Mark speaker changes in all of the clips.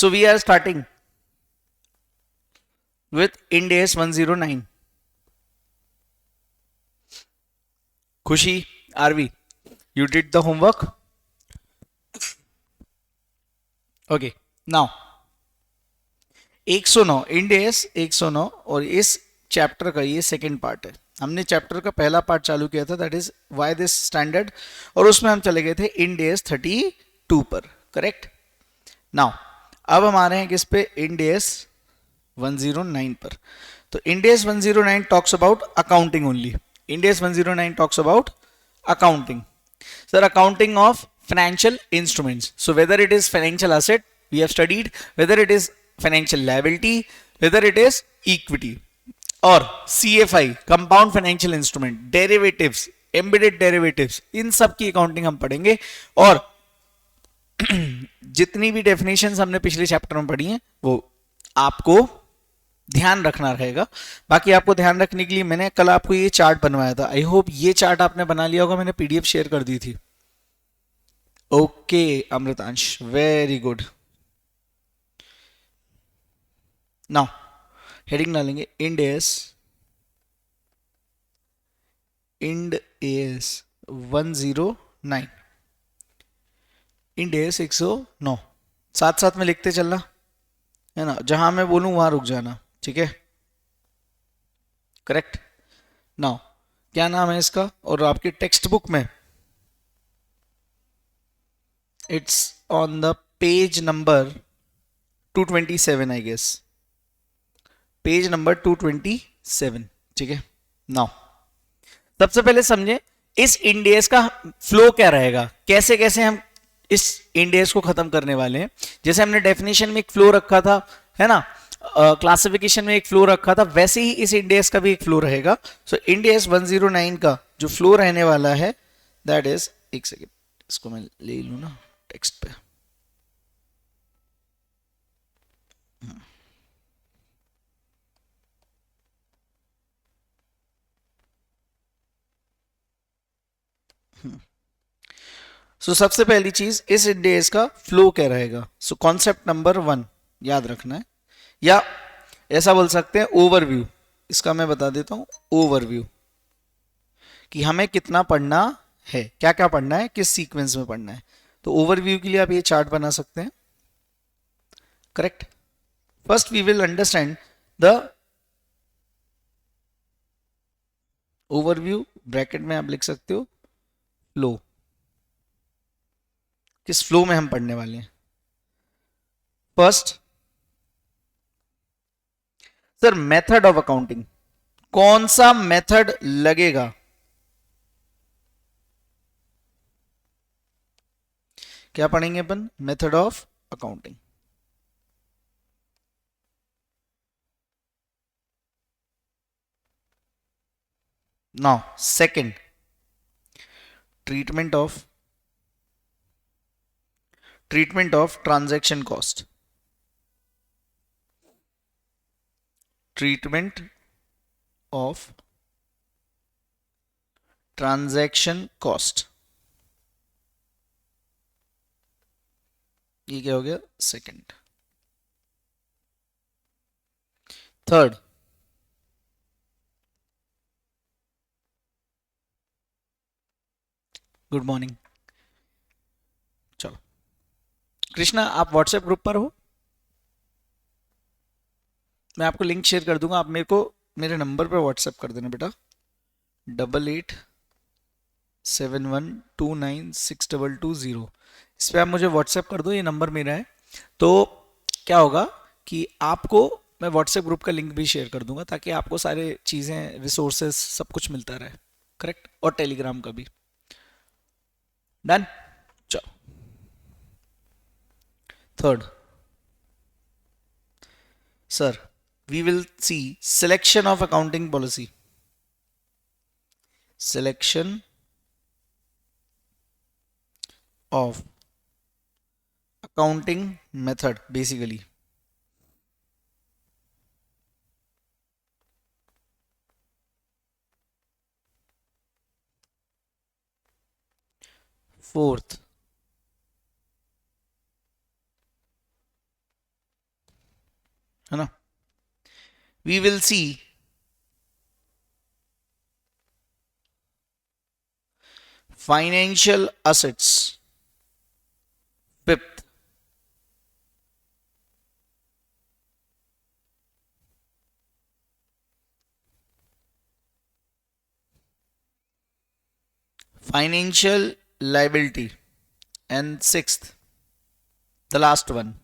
Speaker 1: So we are starting with Ind AS 109. Khushi, are we? You did the homework? Okay. Now 109 Ind S 109 और इस chapter का ये second part है. हमने chapter का पहला पार्ट चालू किया था, that is why this standard, और उसमें हम चले गए थे इंड एस 32 पर. करेक्ट. नाउ अब हम आ रहे हैं किस पे? इंड एस 109 पर. तो end S 109 talks about accounting only. End S 109 talks about accounting. Sir, accounting of financial instruments. So whether it is financial asset, we have studied, whether it is financial liability, whether it is equity, or CFI, compound financial instrument, derivatives, embedded derivatives, इन सब की accounting हम पढ़ेंगे. और जितनी भी definitions हमने पिछले chapter में पढ़ी हैं वो आपको ध्यान रखना रहेगा. बाकी आपको ध्यान रखने के लिए मैंने कल आपको ये चार्ट बनवाया था. आई होप ये चार्ट आपने बना लिया होगा, मैंने पीडीएफ शेयर कर दी थी. Okay Amritansh, very good. Now heading डालेंगे इंड एस 109, इंड एस 109. साथ साथ में लिखते चलना है ना, जहां मैं बोलूं वहां रुक जाना. ठीक है, करेक्ट. नाउ क्या नाम है इसका? और आपके टेक्स्ट बुक में it's on the page number 227 I guess, page number 227. ठीक है. नाउ सबसे पहले समझे इस इंडेस का फ्लो क्या रहेगा, कैसे कैसे हम इस इंडेस को खत्म करने वाले हैं. जैसे हमने डेफिनेशन में एक फ्लो रखा था, है ना, क्लासिफिकेशन में एक फ्लो रखा था, वैसे ही इस इंडेस का भी एक फ्लो रहेगा. सो इंडेस 109 का जो फ्लो रहने वाला है दैट इज, एक सेकेंड इसको मैं ले लू ना टेक्स्ट पे. सो सबसे पहली चीज इस इंडेस का फ्लो क्या रहेगा. सो कॉन्सेप्ट नंबर 1 याद रखना है, या ऐसा बोल सकते हैं ओवरव्यू. इसका मैं बता देता हूं ओवरव्यू, कि हमें कितना पढ़ना है, क्या क्या पढ़ना है, किस सीक्वेंस में पढ़ना है. तो ओवरव्यू के लिए आप ये चार्ट बना सकते हैं. Correct. First we will understand the overview. Bracket में आप लिख सकते हो फ्लो, किस फ्लो में हम पढ़ने वाले हैं. First sir method of accounting, कौन सा मेथड लगेगा. क्या पढ़ेंगे अपन? Method of accounting. Now second, treatment of transaction cost. Treatment of transaction cost, ये क्या हो गया? सेकंड. Third, good morning. चलो कृष्णा, आप व्हाट्सएप ग्रुप पर हो? मैं आपको लिंक शेयर कर दूंगा, आप मेरे को मेरे नंबर पे व्हाट्सएप कर देना बेटा. 8871296220. इस पर आप मुझे व्हाट्सएप कर दो, ये नंबर मेरा है. तो क्या होगा कि आपको मैं व्हाट्सएप ग्रुप का लिंक भी शेयर कर दूंगा, ताकि आपको सारे चीज़ें, रिसोर्सेज, सब कुछ मिलता रहे. करेक्ट. और टेलीग्राम का भी. डन. चलो third, sir we will see selection of accounting policy. Selection of accounting method basically. Fourth, है ना. We will see financial assets fifth. Financial liability and sixth, the last one.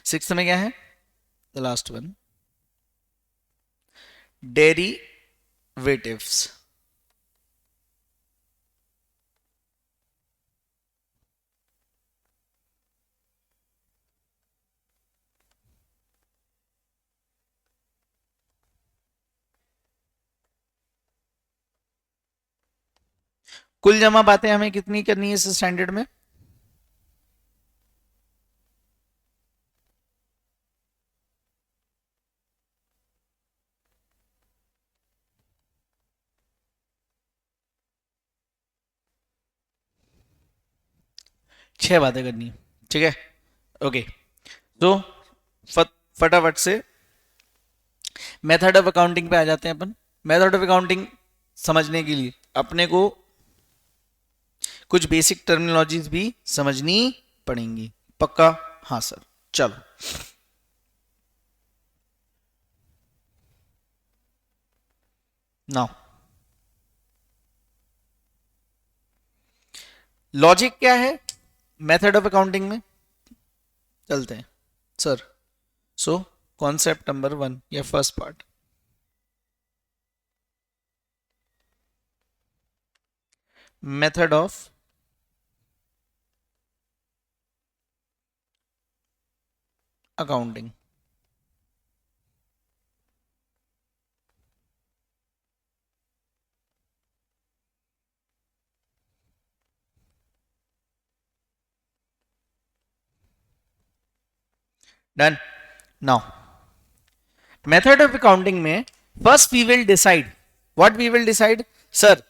Speaker 1: Sixth में क्या है? The last one, derivatives. कुल जमा बातें हमें कितनी करनी है इस स्टैंडर्ड में? छह बातें करनी है. ठीक है, ओके. तो फटाफट से मेथड ऑफ अकाउंटिंग पे आ जाते हैं अपन. मेथड ऑफ अकाउंटिंग समझने के लिए अपने को कुछ बेसिक टर्मिनोलॉजीज भी समझनी पड़ेंगी. पक्का? हाँ सर. चलो, नाउ लॉजिक क्या है मेथड ऑफ अकाउंटिंग में? चलते हैं सर. सो कॉन्सेप्ट नंबर 1 या first part, method of accounting. Done. Now method of accounting में first we will decide. What we will decide sir?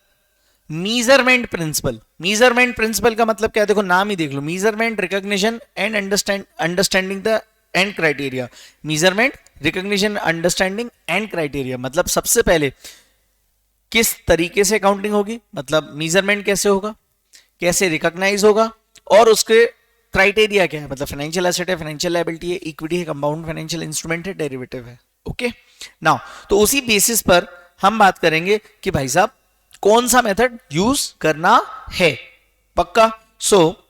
Speaker 1: Measurement principle. Measurement principle का मतलब क्या है? देखो नाम ही देख लो, measurement, recognition and understanding the end criteria. Measurement, recognition, understanding and criteria. मतलब सबसे पहले किस तरीके से अकाउंटिंग होगी, मतलब मीजरमेंट कैसे होगा, कैसे रिकॉग्नाइज होगा, और उसके क्राइटेरिया क्या है, मतलब फाइनेंशियल एसेट है, फाइनेंशियल लायबिलिटी है, इक्विटी है, कंपाउंड फाइनेंशियल इंस्ट्रूमेंट है, डेरिवेटिव है. ओके. नाउ तो उसी बेसिस पर हम बात करेंगे कि भाई साहब कौन सा मेथड यूज करना है. पक्का? सो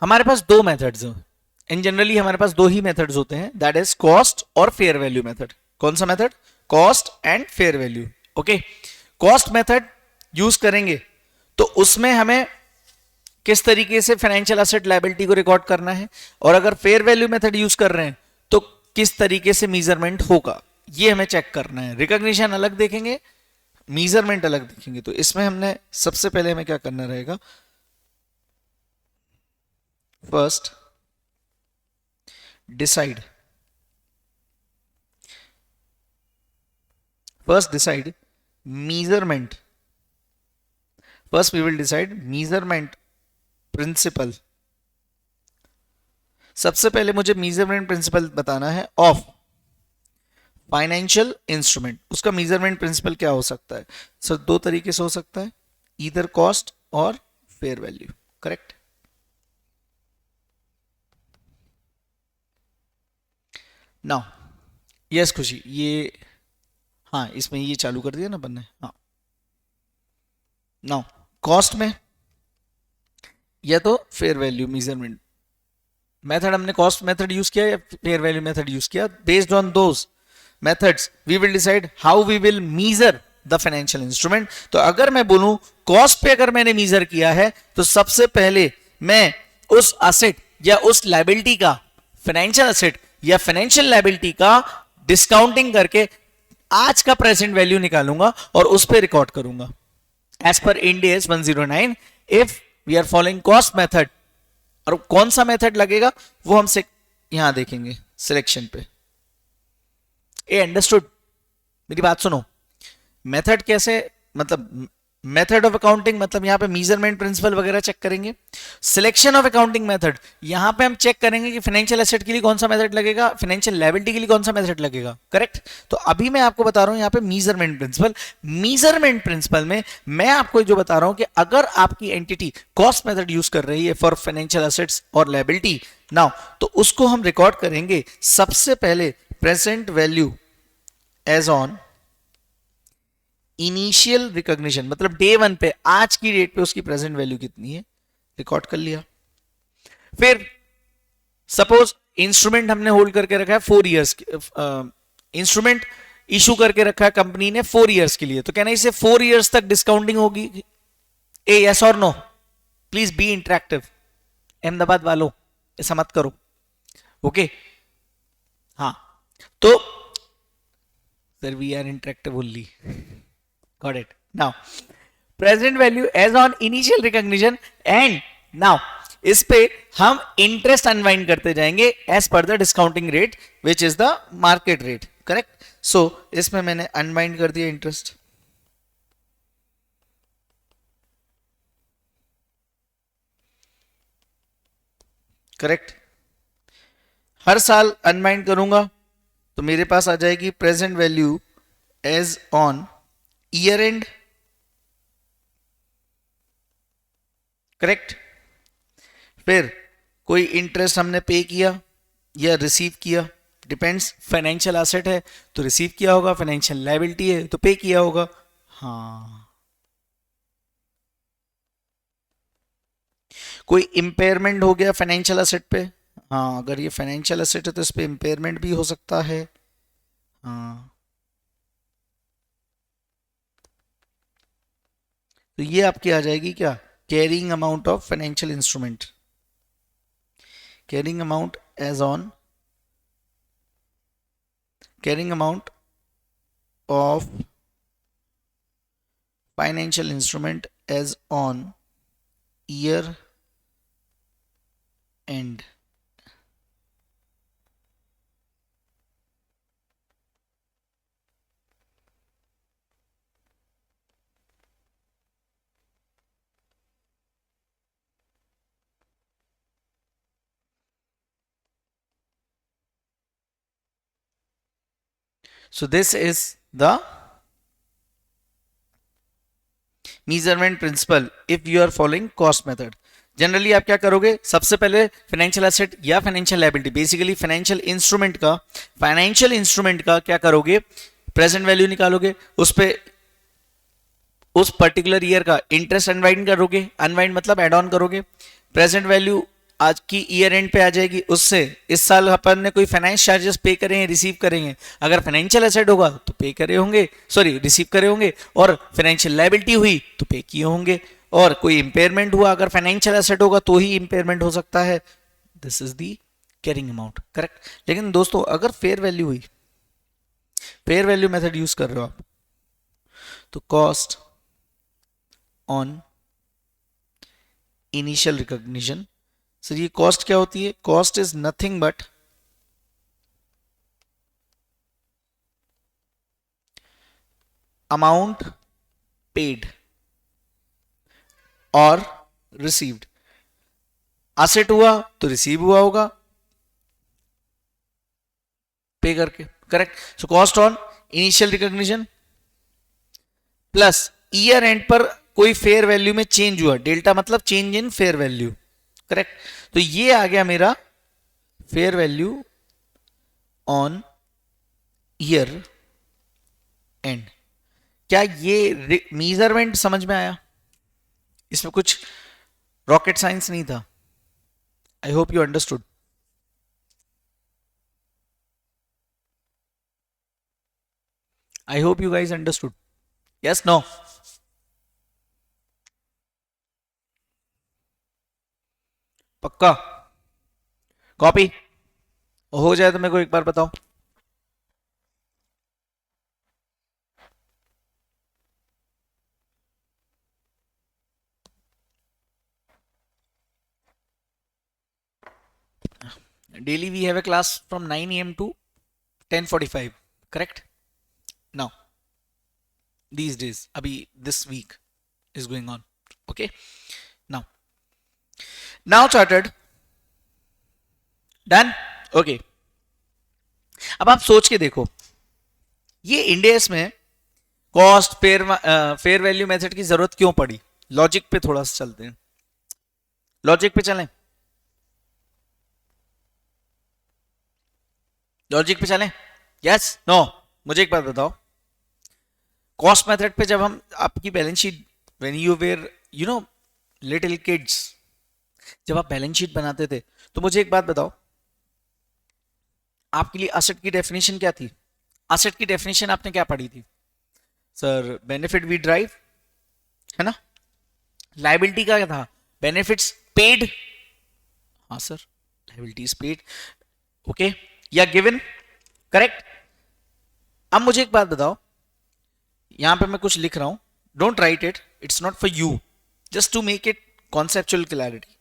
Speaker 1: हमारे पास दो मेथड्स हैं. इन जनरली हमारे पास दो ही मेथड्स होते हैं, दैट इज कॉस्ट और फेयर वैल्यू मेथड. कौन सा method? Cost and fair value. Okay. Cost method use करेंगे तो उसमें हमें किस तरीके से फाइनेंशियल एसेट लायबिलिटी को रिकॉर्ड करना है, और अगर फेयर वैल्यू मेथड यूज कर रहे हैं तो किस तरीके से मीजरमेंट होगा, ये हमें चेक करना है. रिकॉग्निशन अलग देखेंगे, मीजरमेंट अलग देखेंगे. तो इसमें हमने सबसे पहले हमें क्या करना रहेगा? First decide measurement. First we will decide measurement principle. सबसे पहले मुझे measurement principle बताना है of फाइनेंशियल इंस्ट्रूमेंट. उसका measurement principle क्या हो सकता है सर? दो तरीके से हो सकता है, either cost और fair value. Correct? Now yes खुशी, ये हाँ इसमें ये चालू कर दिया ना अपन ने. हाँ. नाउ कॉस्ट में या तो फेयर वैल्यू मेजरमेंट मेथड, हमने कॉस्ट मेथड यूज किया या फेयर वैल्यू मेथड यूज किया, based on those methods we will decide how we will measure the financial instrument. तो अगर मैं बोलूं कॉस्ट पे अगर मैंने मीजर किया है तो सबसे पहले मैं उस असेट या उस लायबिलिटी का, फाइनेंशियल असेट या फाइनेंशियल लायबिलिटी का डिस्काउंटिंग करके आज का प्रेजेंट वैल्यू निकालूंगा और उस पर रिकॉर्ड करूंगा as per Ind AS 109 if we are following cost method. और कौन सा मेथड लगेगा वो हम यहां देखेंगे सिलेक्शन पे. ए अंडरस्टूड? मेरी बात सुनो, मेथड कैसे, मतलब मेथड ऑफ अकाउंटिंग मतलब यहाँ पे मेजरमेंट प्रिंसिपल वगैरह चेक करेंगे। सिलेक्शन ऑफ अकाउंटिंग मेथड, यहाँ पे हम चेक करेंगे कि फाइनेंशियल एसेट के लिए कौन सा मेथड लगेगा, फाइनेंशियल लायबिलिटी के लिए कौन सा मेथड लगेगा, करेक्ट। तो अभी मैं आपको बता रहा हूँ यहाँ पे मेजरमेंट प्रिंसिपल। मेजरमेंट प्रिंसिपल में मैं आपको जो बता रहा हूँ कि अगर आपकी एंटिटी कॉस्ट मेथड यूज कर रही है फॉर फाइनेंशियल एसेट्स और लायबिलिटी नाउ, तो उसको हम रिकॉर्ड करेंगे सबसे पहले present value as on initial recognition, मतलब डे वन पे, आज की डेट पे उसकी प्रेजेंट वैल्यू कितनी है, रिकॉर्ड कर लिया। फिर सपोज इंस्ट्रूमेंट हमने होल्ड करके रखा है 4 इयर्स, इंस्ट्रूमेंट इशू करके रखा है कंपनी ने 4 इयर्स के लिए, तो कहना इसे 4 इयर्स तक डिस्काउंटिंग होगी। ए यस और no, please be interactive. Ahmedabad वालों ऐसा मत करो, ओके। हाँ, तो sir we are interactive only, got it now present value as on initial recognition and now इस पे हम इंटरेस्ट अनवाइंड करते जाएंगे as per the discounting rate which is the market rate, correct. So इसमें मैंने unwind कर दिया interest, correct. हर साल अनवाइंड करूंगा तो मेरे पास आ जाएगी present value as on year end, correct. फिर कोई इंटरेस्ट हमने पे किया या रिसीव किया, डिपेंड्स, फाइनेंशियल एसेट है तो रिसीव किया होगा, फाइनेंशियल लायबिलिटी है तो पे किया होगा। हाँ, कोई इंपेयरमेंट हो गया फाइनेंशियल एसेट पे, हाँ अगर ये फाइनेंशियल एसेट है तो इस पे इंपेयरमेंट भी हो सकता है। हाँ, तो ये आपकी आ जाएगी क्या, carrying amount of financial instrument, carrying amount as on carrying amount of financial instrument as on year end. So this is the measurement principle if you are following cost method। Generally आप क्या करोगे, सबसे पहले financial asset या financial liability, basically financial instrument का क्या करोगे, present value निकालोगे, उस पे उस पर्टिकुलर ईयर का इंटरेस्ट अनवाइंड करोगे, अनवाइंड मतलब एड ऑन करोगे, प्रेजेंट वैल्यू आज की ईयर एंड पे आ जाएगी, उससे इस साल अपन ने कोई फाइनेंस चार्जेस पे करे हैं, रिसीव करेंगे, अगर फाइनेंशियल एसेट होगा तो पे करे होंगे, सॉरी रिसीव करे होंगे, और फाइनेंशियल लायबिलिटी हुई तो पे किए होंगे, और कोई इंपेयरमेंट हुआ अगर फाइनेंशियल एसेट होगा तो ही इंपेयरमेंट हो सकता है। This is the carrying amount, correct. लेकिन दोस्तों अगर फेयर वैल्यू हुई, फेयर वैल्यू मेथड यूज कर रहे हो आप, तो cost on initial recognition, sir ये कॉस्ट क्या होती है, cost is nothing but amount paid और रिसीव्ड, एसेट हुआ तो रिसीव हुआ होगा पे करके, correct. So cost on initial recognition plus year and पर कोई फेयर वैल्यू में चेंज हुआ, डेल्टा मतलब change in fair value, correct. तो ये आ गया मेरा fair value on year and. क्या ये मेजरमेंट समझ में आया, इसमें कुछ रॉकेट साइंस नहीं था। I hope you understood. I hope you guys understood, yes no. पक्का, कॉपी हो जाए तो मेरे को एक बार बताओ। Daily we have a class from 9 a.m. to 10:45, correct? Now, these days, अभी this week, is going on. Okay, now chartered done. Okay, अब आप सोच के देखो, ये इंडेस में कॉस्ट फेयर वैल्यू मेथड की जरूरत क्यों पड़ी. लॉजिक पे थोड़ा सा चलते हैं, लॉजिक पे चलें, लॉजिक पे चलें. यस नो, मुझे एक बात बताओ, कॉस्ट मेथड पे जब हम आपकी balance sheet, when you were you know little kids, जब आप बैलेंस शीट बनाते थे, तो मुझे एक बात बताओ, आपके लिए असेट की डेफिनेशन क्या थी. असेट की डेफिनेशन आपने क्या पढ़ी थी सर. बेनिफिट वी ड्राइव, है ना. लाइबिलिटी का क्या था, बेनिफिट्स पेड. हाँ सर, लाइबिलिटीज पेड. ओके, या गिवन, करेक्ट. अब मुझे एक बात बताओ, यहां पे मैं कुछ लिख रहा हूं, don't write it, it's not for you, just to make it conceptual clarity.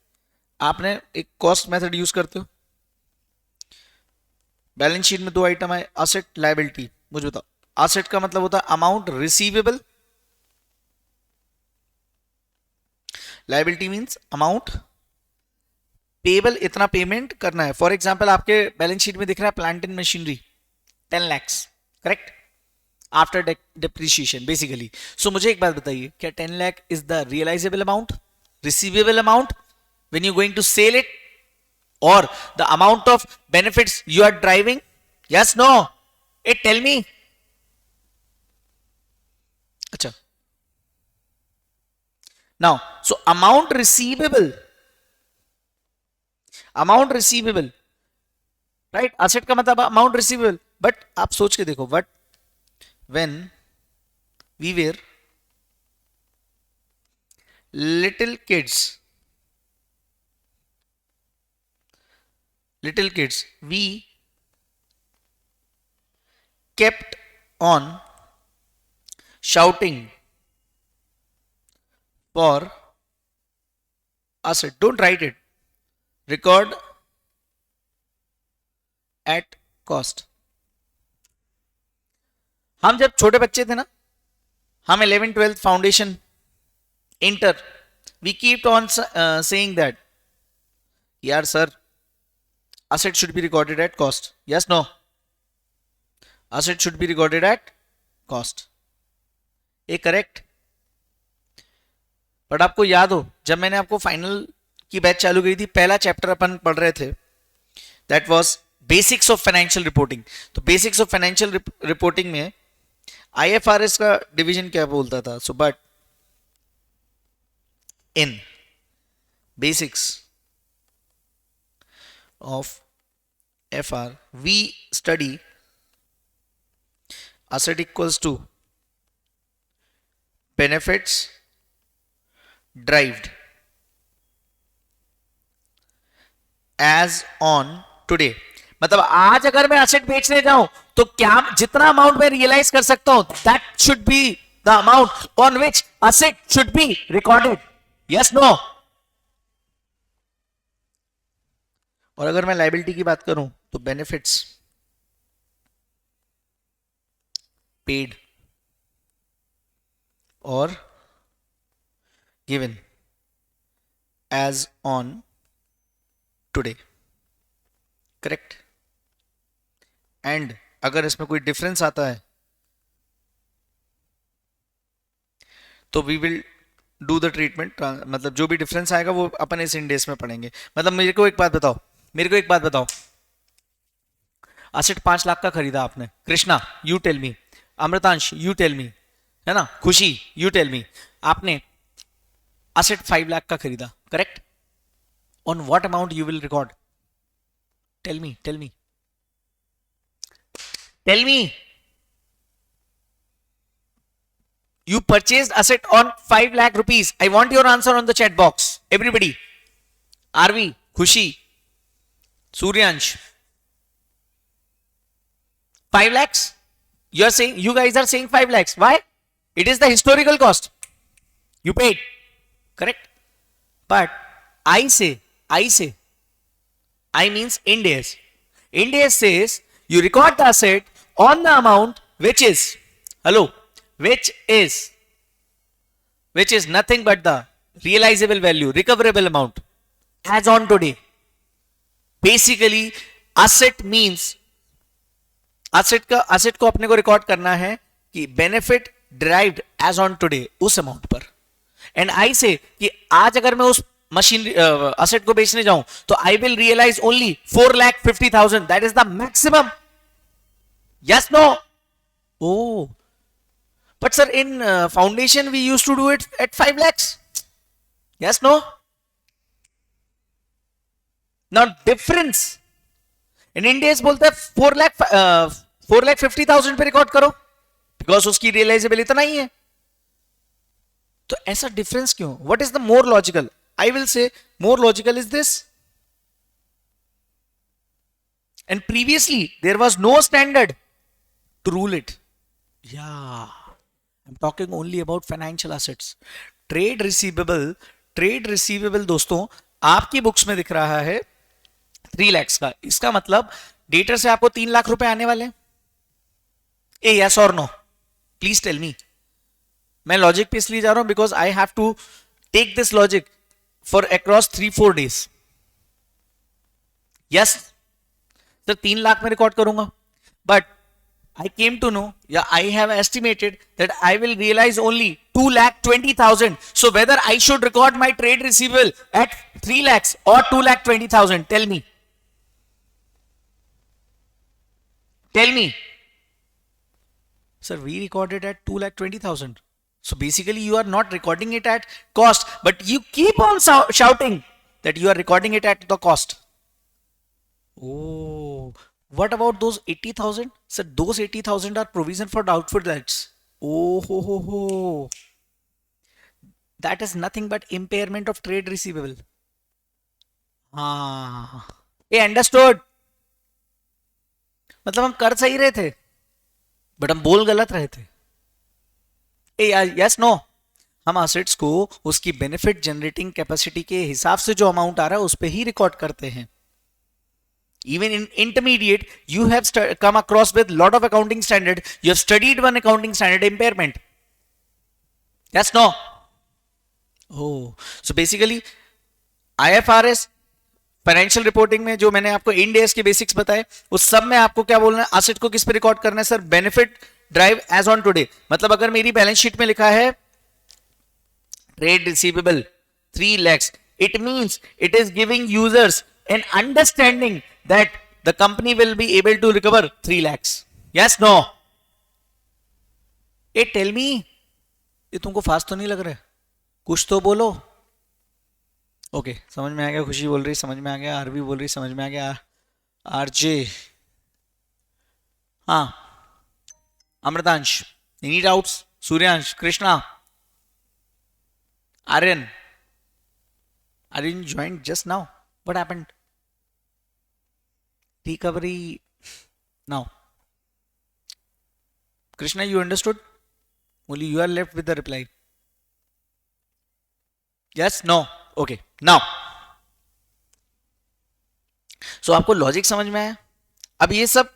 Speaker 1: आपने एक कॉस्ट मेथड यूज करते हो, बैलेंस शीट में दो आइटम है, असेट लायबिलिटी. मुझे बताओ, असेट का मतलब होता है amount receivable, liability means amount payable, इतना पेमेंट करना है. फॉर एग्जांपल आपके बैलेंस शीट में दिख रहा है plant and machinery 10 lakhs, correct, after depreciation basically. So मुझे एक बात बताइए, क्या 10 lakh is the realisable amount, receivable amount when you going to sell it, or the amount of benefits you are driving? Yes, no, it tell me. Acha, now so amount receivable, right, asset का मतलब amount receivable. but आप सोच के देखो, but when we were little kids, we kept on shouting for asset. Don't write it, record at cost. हम जब छोटे बच्चे थे ना, हम 11th 12th foundation inter, we kept on saying that यार sir, asset should be recorded at cost. Yes, no, asset should be recorded at cost. A correct. But आपको याद हो, जब मैंने आपको फाइनल की बैच चालू करी थी, पहला चैप्टर अपन पढ़ रहे थे, that was basics of financial reporting. तो बेसिक्स ऑफ फाइनेंशियल रिपोर्टिंग में आईएफआरएस का डिवीजन क्या बोलता था. So but in basics of FR we study asset equals to benefits derived as on today. मतलब आज अगर मैं एसेट बेचने जाऊं तो क्या जितना अमाउंट मैं रियलाइज कर सकता हूं, that should be the amount on which asset should be recorded. Yes no. और अगर मैं लायबिलिटी की बात करूं तो बेनिफिट्स पेड और given as on today, correct. And अगर इसमें कोई डिफरेंस आता है तो we will do the treatment, मतलब जो भी डिफरेंस आएगा वो अपन इस इंडेस में पढ़ेंगे. मतलब मेरे को एक बात बताओ, असेट 5 लाख का खरीदा आपने, Krishna you tell me, Amritansh you tell me, है ना, खुशी यू टेल मी, आपने असेट 5 लाख का खरीदा, correct. On what amount you will record, tell me. You purchased asset on 5 lakh rupees. I want your answer on the chat box. Everybody. Arvi, Khushi, Suryansh. 5 lakhs? You guys are saying 5 lakhs. Why? It is the historical cost. You paid. Correct? But I means Ind AS. Ind AS says you record the asset on the amount which is which is nothing but the realizable value, recoverable amount as on today. Basically asset means, asset को अपने को record करना है कि benefit derived as on today उस अमाउंट पर. And I say कि आज अगर मैं उस मशीन असेट को बेचने जाऊं तो I will realise only 4,50,000. That is the maximum. Yes no? Oh but sir in foundation we used to do it at 5 lakhs. Yes no? Not difference. In India बोलते हैं 4,50,000 पे रिकॉर्ड करो because उसकी realisable इतना ही है. तो ऐसा difference क्यों? What is the more logical? I will say more logical is this. And previously there was no standard to rule it. या I am talking only about financial assets. Trade receivable दोस्तों आपकी books में दिख रहा है 3 lakhs का. इसका मतलब डेटर से आपको 3 लाख रुपए आने वाले. ए यस और नो? Please tell me. मैं लॉजिक पे इसलिए जा रहा हूं because I have to take this logic for across 3-4 days. Yes sir 3 lakh में रिकॉर्ड करूंगा but I came to know, yeah, I have estimated that I will realize only 2,20,000. So whether I should record my trade receivable at 3 lakhs or 2,20,000, tell me. Tell me. Sir, we recorded at 2,20,000. So basically you are not recording it at cost, but you keep on shouting that you are recording it at the cost. Oh. What about those 80,000? Sir, those 80,000 are provision for doubtful debts. Oh ho. That is nothing but impairment of trade receivable. Hey, understood? मतलब हम कर सही रहे थे but हम बोल गलत रहे थे. Yes no? हम असेट्स को उसकी बेनिफिट जनरेटिंग कैपेसिटी के हिसाब से जो अमाउंट आ रहा है उस पे ही रिकॉर्ड करते हैं. Even in intermediate, you have come across with lot of accounting standard. You have studied one accounting standard, impairment. Yes, no? Oh, so basically, IFRS financial reporting में जो मैंने आपको इंड एस के बेसिक्स बताए उस सब में आपको क्या बोलना है? असेट को किस पे रिकॉर्ड करना है sir? Benefit derive as on today. मतलब अगर मेरी बैलेंस शीट में लिखा है trade receivable 3 lakhs, it means it is giving users an understanding that the company will be able to recover 3 lakhs. Yes, no? Tell me. ये तुमको fast तो नहीं लग रहा है? कुछ तो बोलो. ओके समझ में आ गया. खुशी बोल रही समझ में आ गया. आरवी बोल रही समझ में आ गया. आरजे, हाँ, Amritansh, any doubts? Suryansh, Krishna, Aryan, Aryan joined just now. What happened? Recovery now. Krishna, you understood? Only you are left with the reply. Yes? No? Okay. Now. So आपको लॉजिक समझ में आया? अब ये सब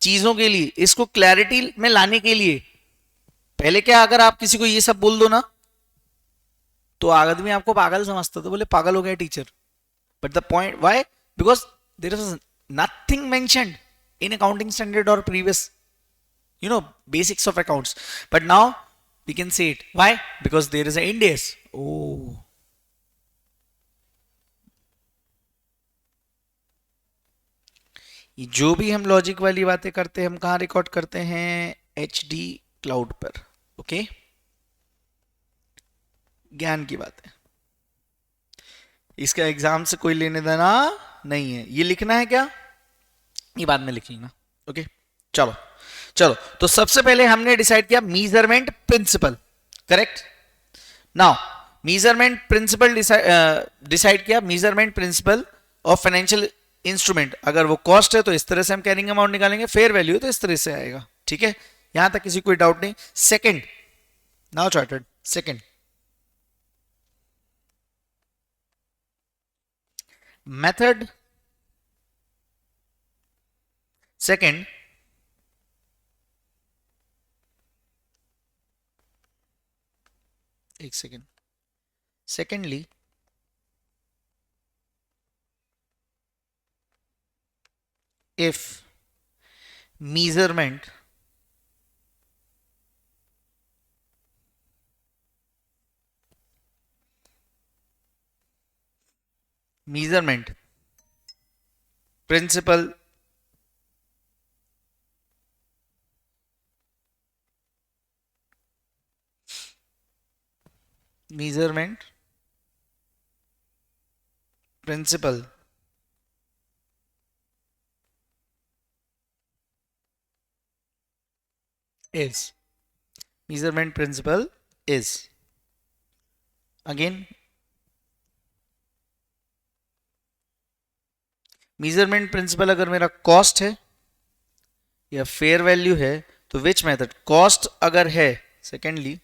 Speaker 1: चीजों के लिए, इसको क्लैरिटी में लाने के लिए पहले क्या, अगर आप किसी को ये सब बोल दो ना तो आदमी आपको पागल समझता, तो बोले पागल हो गया teacher. But the point, why? Because there is nothing mentioned in accounting standard और previous basics of accounts. But now we can say it. Why? Because there is an Ind AS. Oh. ये जो भी हम logic वाली बातें करते हैं हम कहाँ रिकॉर्ड करते हैं? HD क्लाउड पर. ओके ज्ञान की बात है. इसका एग्जाम से कोई लेने देना नहीं है. ये लिखना है क्या? ये बाद में लिख लेना. ओके चलो. तो सबसे पहले हमने डिसाइड किया measurement principle. Correct. Now measurement principle decide किया. Measurement principle of financial instrument. अगर वो कॉस्ट है तो इस तरह से हम कैरिंग अमाउंट निकालेंगे. फेयर वैल्यू है तो इस तरह से आएगा. ठीक है, यहां तक किसी कोई डाउट नहीं. Second, now chartered. Second, method. Second, एक second. Secondly, if measurement principle measurement principle is measurement principle is again measurement principle अगर मेरा cost है या fair value है तो which method cost अगर है secondly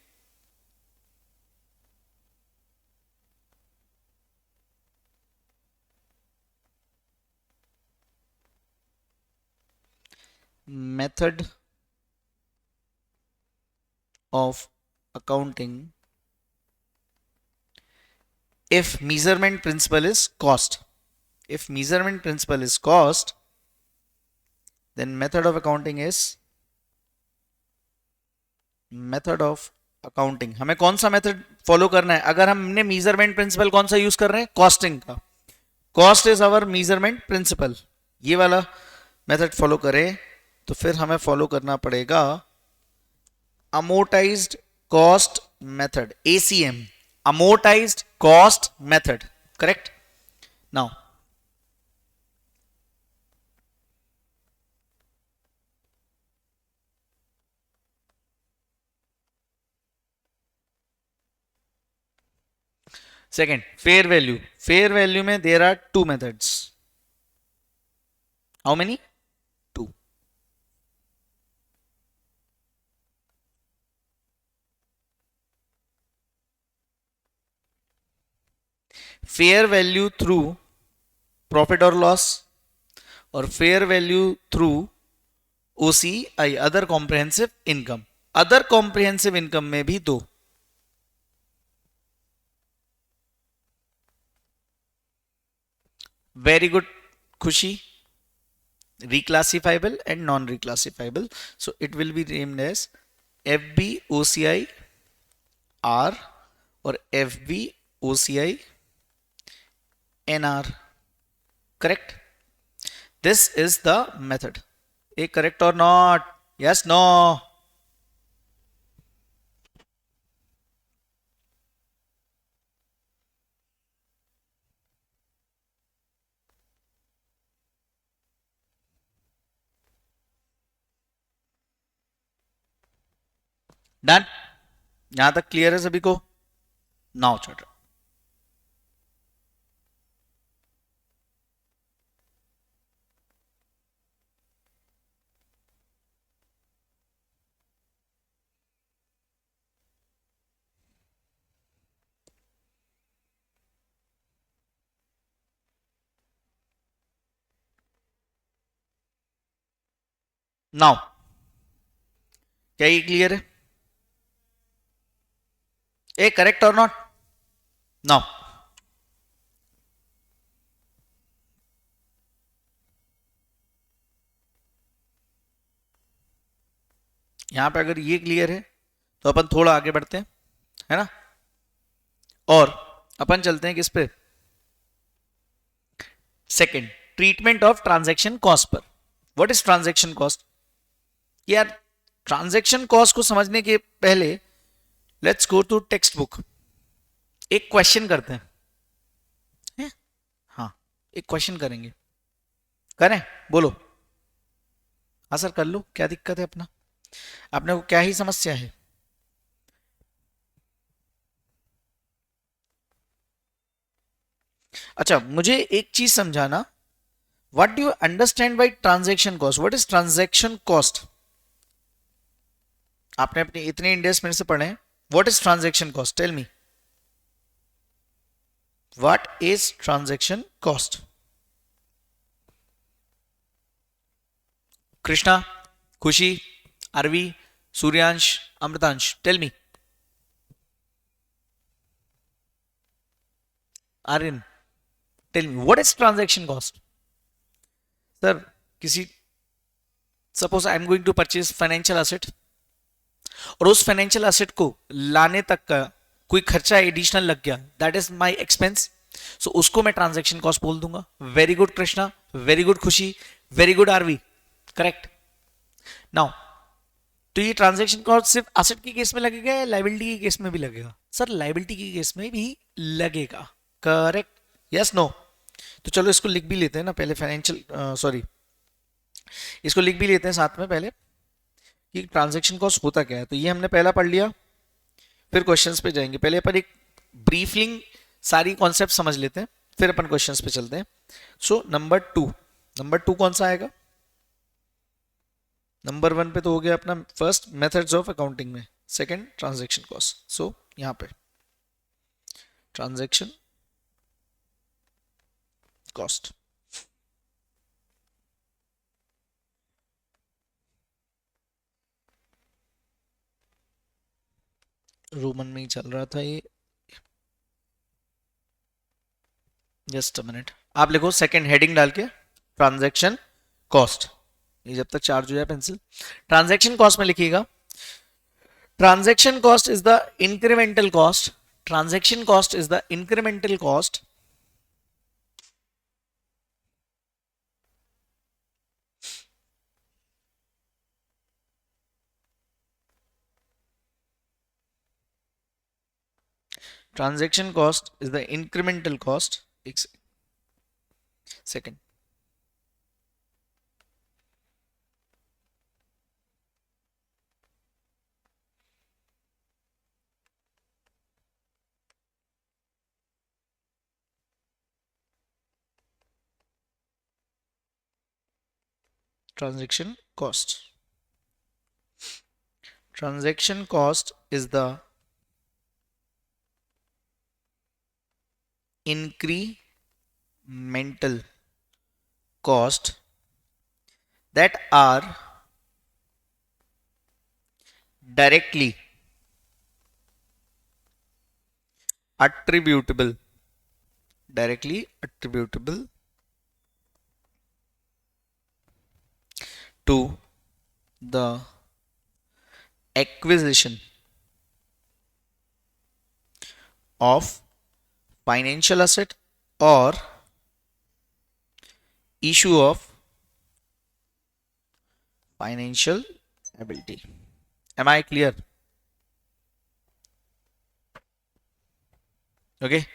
Speaker 1: method of accounting if measurement principle is cost. If measurement principle is cost, then method of accounting is method of accounting. हमें कौन सा मेथड फॉलो करना है अगर हमने measurement principle कौन सा यूज कर रहे हैं कॉस्टिंग का. Cost is our measurement principle. ये वाला मेथड फॉलो करें तो फिर हमें फॉलो करना पड़ेगा amortized cost method, ACM, amortized cost method. Correct? Now second, fair value. Fair value में there are two methods. How many? Two. Fair value through profit or loss और fair value through OCI, other comprehensive income. Other comprehensive income में भी दो. Very good, Khushi. Reclassifiable and non-reclassifiable. So it will be named as FB OCI R or FB OCI NR. Correct? This is the method. A correct or not? Yes, no. Done. यहां तक clear है सभी को? Now chat. Now क्या ये clear है? A correct और not? Now यहां पे अगर ये क्लियर है तो अपन थोड़ा आगे बढ़ते हैं, है ना, और अपन चलते हैं किस पे? Second, treatment of transaction cost पर. What is transaction cost? यार ट्रांजैक्शन कॉस्ट को समझने के पहले let's go to textbook. एक क्वेश्चन करते हैं, है? हाँ, एक क्वेश्चन करेंगे. करें? बोलो. हाँ सर कर लो, क्या दिक्कत है? अपना अपने को क्या ही समस्या है? अच्छा मुझे एक चीज समझाना. What do you understand by transaction cost? What is transaction cost? आपने अपने इतने इंडेक्स मेरे से पढ़े हैं. What is transaction cost? Tell me. What is transaction cost? Krishna, Khushi, Aarvi, Suryansh, Amritansh, tell me. Aryan, tell me what is transaction cost? Sir, किसी, suppose I am going to purchase financial asset, और उस फाइनेंशियल एसेट को लाने तक का कोई खर्चा एडिशनल लग गया, that is my expense, so उसको मैं ट्रांजैक्शन कॉस्ट बोल दूंगा. Very good Krishna, very good Khushi, very good Aarvi, correct. Now, तो ये ट्रांजैक्शन कॉस्ट सिर्फ एसेट के केस में लगेगा या लायबिलिटी के केस में भी लगेगा? सर, लायबिलिटी के केस में भी लगेगा. Correct, yes no? तो चलो इसको लिख भी लेते हैं ना पहले, फाइनेंशियल सॉरी, इसको लिख भी लेते हैं साथ में पहले कि ट्रांजैक्शन कॉस्ट होता क्या है. तो ये हमने पहला पढ़ लिया, फिर क्वेश्चंस पे जाएंगे. पहले अपन एक ब्रीफलिंग सारी कॉन्सेप्ट समझ लेते हैं, फिर अपन क्वेश्चंस पे चलते हैं. सो नंबर टू कौन सा आएगा? नंबर वन पे तो हो गया अपना फर्स्ट मेथड्स ऑफ अकाउंटिंग में, सेकंड ट्रांजैक्शन कॉस्ट. सो यहां पे ट्रांजैक्शन कॉस्ट. रोमन में ही चल रहा था ये, जस्ट अ मिनट. आप लिखो सेकंड हेडिंग डाल के ट्रांजैक्शन कॉस्ट. ये जब तक चार्ज हो जाए पेंसिल. ट्रांजैक्शन कॉस्ट में लिखिएगा, transaction cost is the incremental cost. Transaction cost is the incremental cost transaction cost is the incremental cost. एक second. transaction cost. Transaction cost is the incremental cost that are directly attributable to the acquisition of financial asset or issue of financial ability. Am I clear? Okay.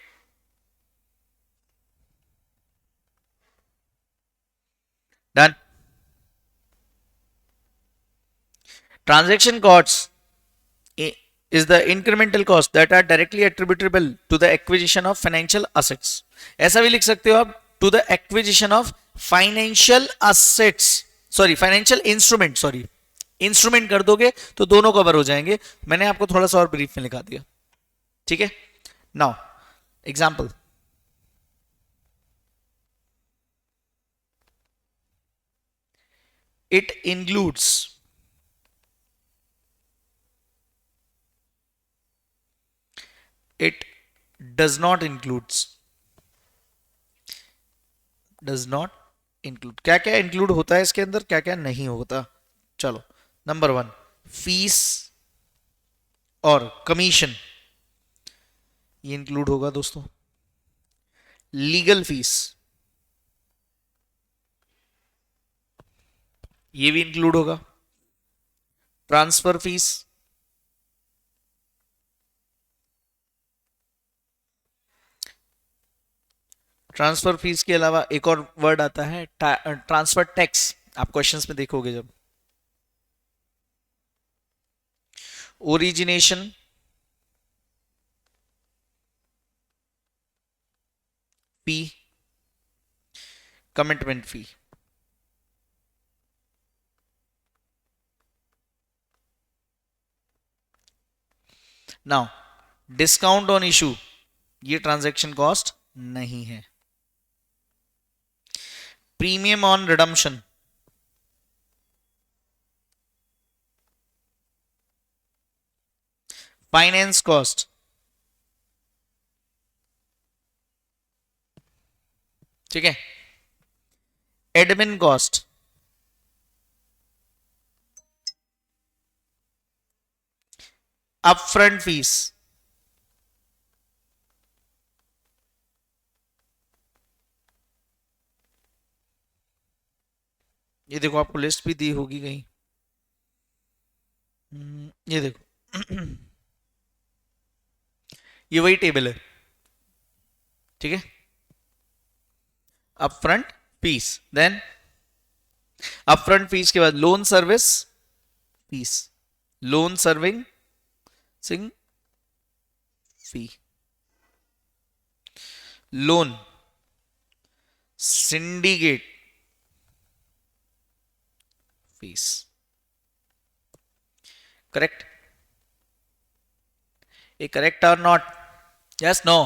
Speaker 1: Done. Transaction costs is the incremental cost that are directly attributable to the acquisition of financial assets. ऐसा भी लिख सकते हो आप, to the acquisition of financial assets, sorry financial instrument, sorry instrument कर दोगे तो दोनों कवर हो जाएंगे. मैंने आपको थोड़ा सा और ब्रीफ में लिखा दिया. ठीक है. Now example, it includes it does not include. क्या क्या इंक्लूड होता है इसके अंदर, क्या क्या नहीं होता. चलो, नंबर वन, फीस और कमीशन, ये इंक्लूड होगा दोस्तों. लीगल फीस, ये भी इंक्लूड होगा. ट्रांसफर फीस, ट्रांसफर फीस के अलावा एक और वर्ड आता है ट्रांसफर टैक्स, आप क्वेश्चंस में देखोगे जब. Origination fee, commitment fee. Now discount on issue, ये ट्रांजैक्शन कॉस्ट नहीं है. Premium on redemption, finance cost, ठीक है। एडमिन कॉस्ट, अपफ्रंट फीस, ये देखो आपको लिस्ट भी दी होगी कहीं, ये देखो ये वही टेबल है, ठीक है। Upfront fees, then upfront fees के बाद loan service fees, loan servicing fee, loan syndicate fees, correct? A correct or not? Yes, no.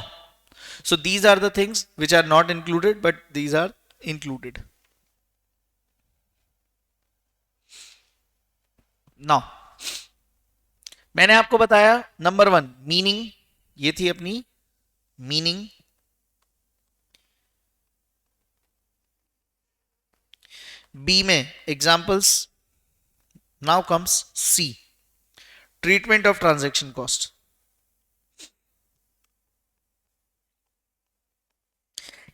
Speaker 1: So these are the things which are not included, but these are included. Now, मैंने आपको बताया number 1 meaning, ये थी अपनी meaning. B में examples. Now comes C, treatment of transaction cost.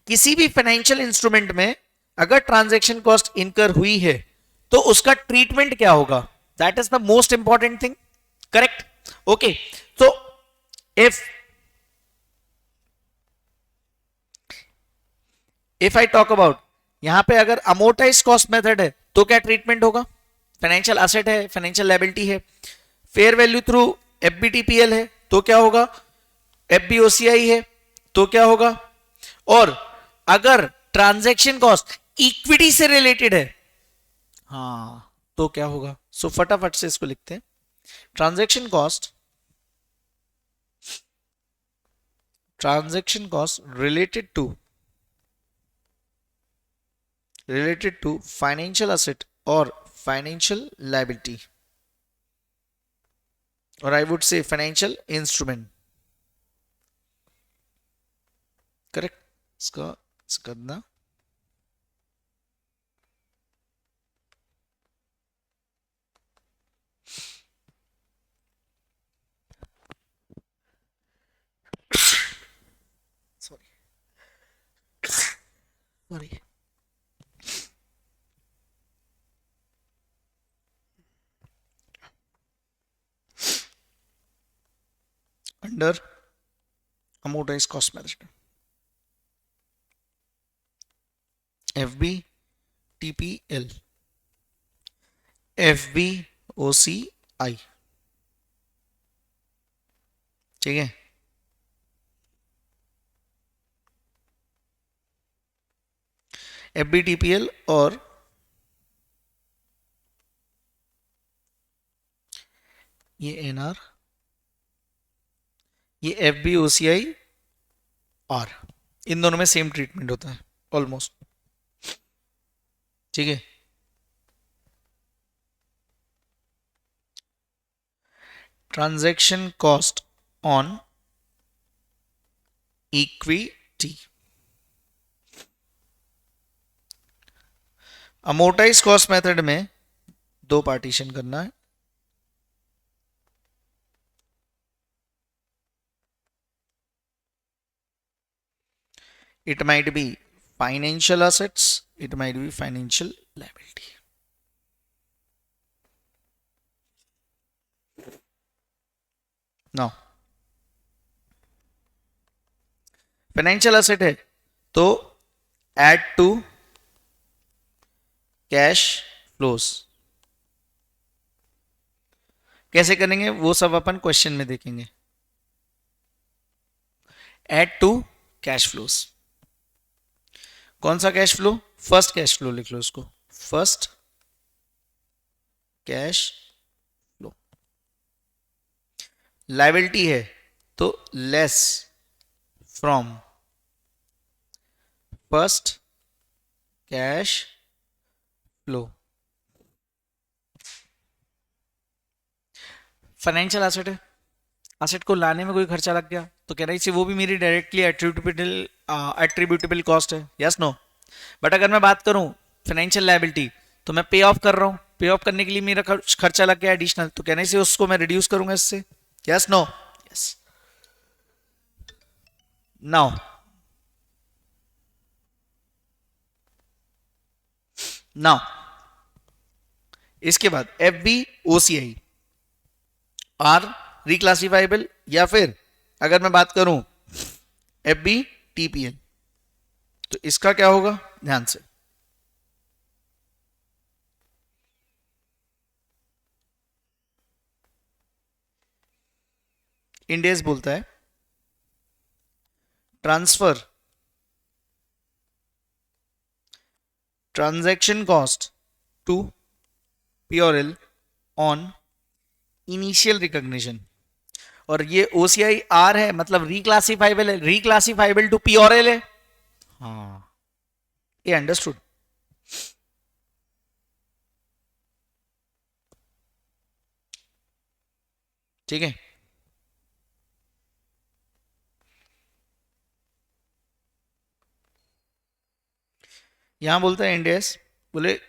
Speaker 1: किसी भी financial instrument में अगर ट्रांजैक्शन कॉस्ट इनकर हुई है तो उसका ट्रीटमेंट क्या होगा, that is the most important thing, correct? Okay, तो इफ आई टॉक अबाउट, यहां पे अगर अमोर्टाइज कॉस्ट मेथड है तो क्या ट्रीटमेंट होगा? फाइनेंशियल एसेट है, फाइनेंशियल लायबिलिटी है। फेयर वैल्यू थ्रू एफबीटीपीएल है तो क्या होगा? एफबीओसीआई है तो क्या होगा? और अगर ट्रांजैक्शन कॉस्ट इक्विटी से रिलेटेड है, हाँ, तो क्या होगा? सो फटाफट से इसको लिखते हैं। Transaction cost related to financial asset और फाइनेंशियल लायबिलिटी, और I would say financial instrument, correct? इसका करना sorry under amortized cost method, FBTPL, FBOCI, ठीक है। FBTPL और ये NR, ये FBOCI R, इन दोनों में सेम ट्रीटमेंट होता है ऑलमोस्ट, ठीक है। Transaction cost on equity, amortise cost method में दो पार्टीशन करना है। It might be financial assets, it might be financial liability. Now, financial asset है तो ऐड टू कैश फ्लोज, कैसे करेंगे वो सब अपन क्वेश्चन में देखेंगे। ऐड टू कैश फ्लोज, कौन सा cash flow? First cash flow लिख लो इसको, फर्स्ट कैश फ्लो। लायबिलिटी है तो less from first cash flow. Financial asset है, असेट को लाने में कोई खर्चा लग गया तो कह रही थी वो भी मेरी डायरेक्टली एट्रीब्यूटेबल कॉस्ट है, यस नो। बट अगर मैं बात करूं फाइनेंशियल लायबिलिटी, तो मैं पे ऑफ कर रहा हूं, पे ऑफ करने के लिए मेरा खर्चा लग गया एडिशनल, तो कहने से उसको मैं रिड्यूस करूंगा इससे, yes no. Yes. Now now इसके बाद F B O C I R reclassifiable, या फिर अगर मैं बात करूं F B T P L, तो इसका क्या होगा ध्यान से। इंडेस बोलता है transfer transaction cost to POL on initial recognition, और ये ओसीआई आर है मतलब रिक्लासिफाइबल है, रिक्लासिफाइबल टू पीओएल है। हाँ, ये अंडरस्टूड। ठीक है, यहां बोलता है इंडेस, बोले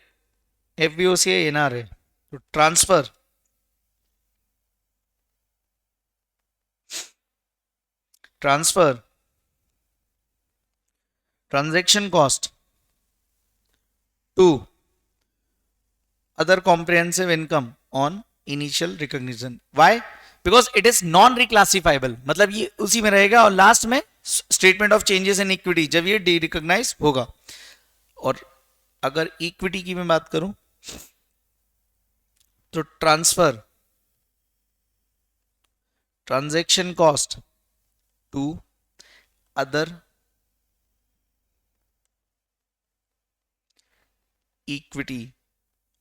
Speaker 1: F B O C I N R है, तो transfer transfer transaction cost to other comprehensive income on initial recognition. Why? Because it is non reclassifiable, मतलब ये उसी में रहेगा और लास्ट में statement of changes in equity जब ये डी रिकॉग्नाइज होगा। और अगर इक्विटी की मैं बात करूं तो transfer transaction cost to other equity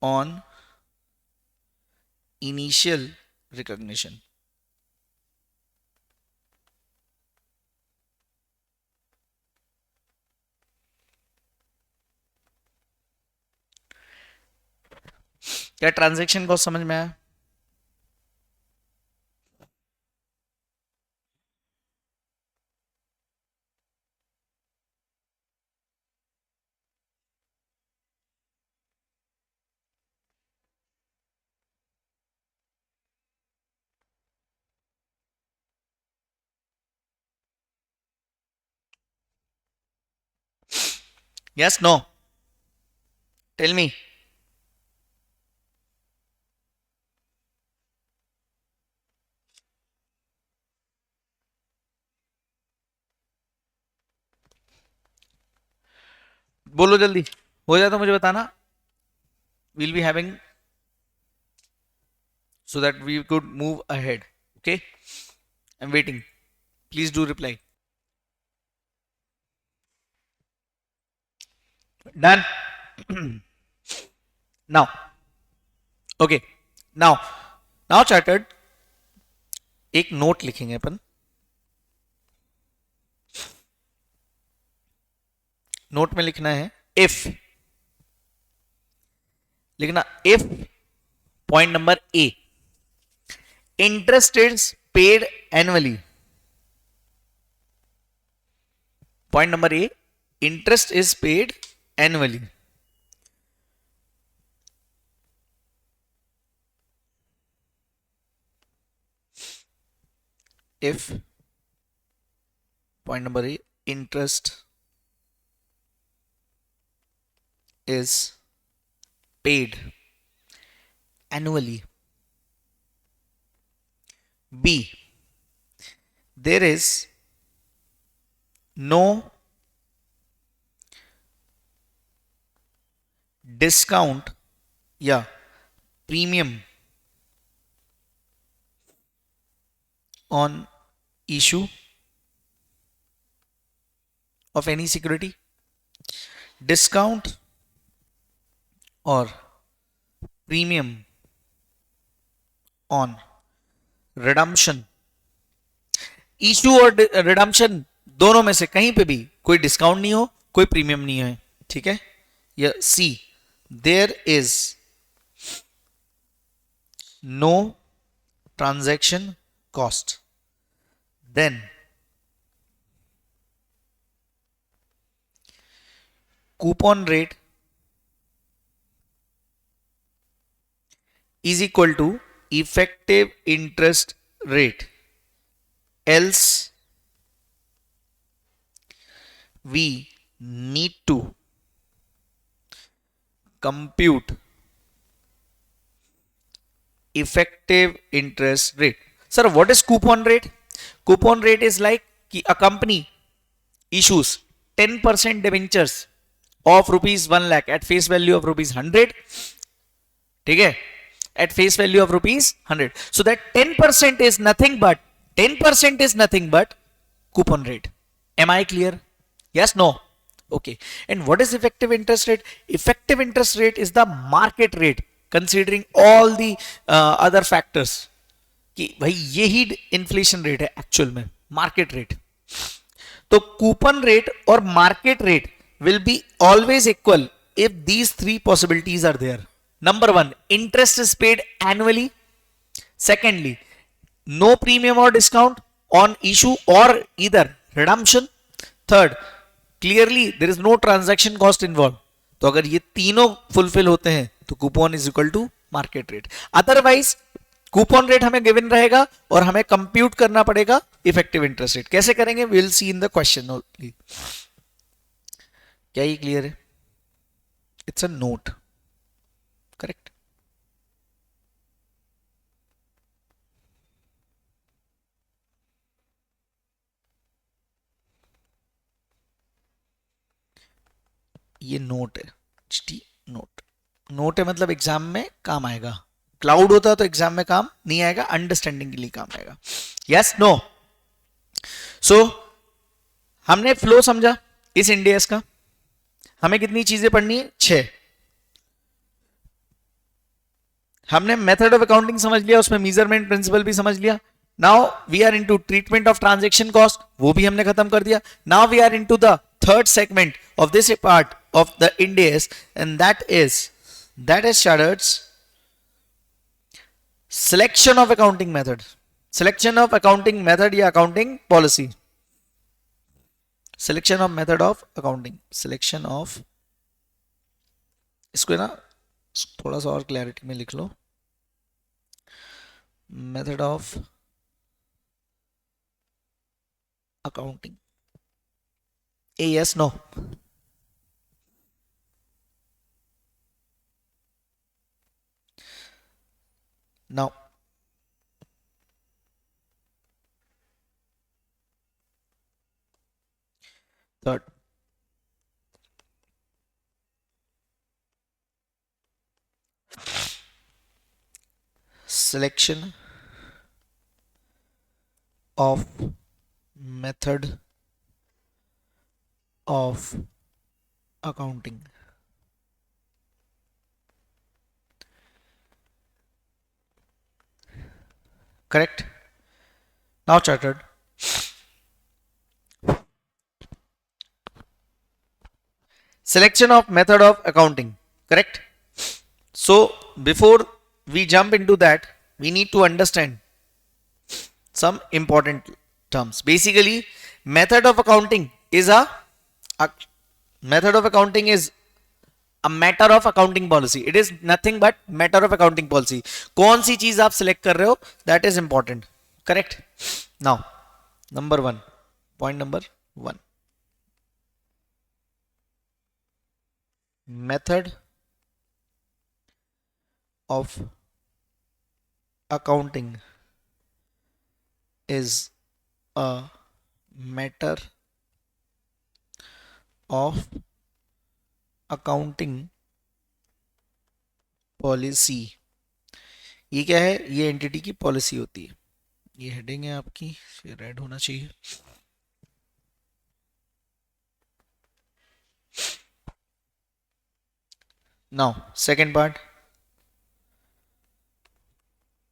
Speaker 1: on initial recognition. क्या ट्रांजैक्शन कॉस्ट समझ में आया? Yes, no? Tell me. बोलो जल्दी, हो जाए तो मुझे बताना। We'll be having so that we could move ahead. Okay? I'm waiting. Please do reply. Done. Now. Okay. Now chartered एक नोट लिखेंगे अपन। नोट में लिखना है इफ, लिखना if point number A interest is paid annually, point number A interest is paid annually, if point number A interest is paid annually, B there is no discount या premium on issue of any security, discount or premium on redemption, issue और redemption दोनों में से कहीं पे भी कोई discount नहीं हो, कोई प्रीमियम नहीं है। ठीक है, या see there is no transaction cost, then coupon rate is equal to effective interest rate, else we need to compute effective interest rate. Sir, what is coupon rate? Coupon rate is like a company issues 10% debentures of rupees 1 lakh at face value of rupees 100. ठीक है, at face value of rupees 100. So that 10% is nothing but 10% is nothing but coupon rate. Am I clear? Yes, no? Okay. And what is effective interest rate? Effective interest rate is the market rate considering all the other factors. कि भाई यही inflation rate है actual में, market rate. तो coupon rate और market rate will be always equal if these three possibilities are there. Number one, interest is paid annually. Secondly, no premium or discount on issue or either redemption. Third, clearly there is no transaction cost involved. तो अगर ये तीनों fulfil होते हैं तो coupon is equal to market rate. Otherwise coupon rate हमें given रहेगा और हमें कंप्यूट करना पड़ेगा इफेक्टिव इंटरेस्ट रेट. कैसे करेंगे will see in the question only. क्या ये क्लियर है? It's a note. करेक्ट. ये नोट है, नोट. नोट है मतलब एग्जाम में काम आएगा. क्लाउड होता तो एग्जाम में काम नहीं आएगा, अंडरस्टैंडिंग के लिए काम आएगा. Yes no? सो हमने फ्लो समझा इस इंडियस का. हमें कितनी चीजें पढ़नी है? 6. हमने मेथड ऑफ अकाउंटिंग समझ लिया, उसमें मेजरमेंट प्रिंसिपल भी समझ लिया. Now we are into treatment of transaction cost, वो भी हमने खत्म कर दिया. Now we are into the third segment of this part of the Ind AS and that is standards selection of accounting method. Selection of accounting method या accounting policy. Selection of method of accounting. Selection of, इसको ना थोड़ा सा और clarity में लिख लो. Method of accounting. Ah yes no? Now third, selection of method of accounting. Correct. Now chartered. Selection of method of accounting. Correct. So before we jump into that, we need to understand some important terms. Basically, method of accounting is a method of accounting is a matter of accounting policy. It is nothing but matter of accounting policy. कौन सी चीज आप select कर रहे हो, that is important. Correct. Now, number one, point number one. Method of accounting is a matter of accounting policy. ये क्या है? ये एंटिटी की पॉलिसी होती है. ये हेडिंग है आपकी, ये रेड होना चाहिए. Now, second part.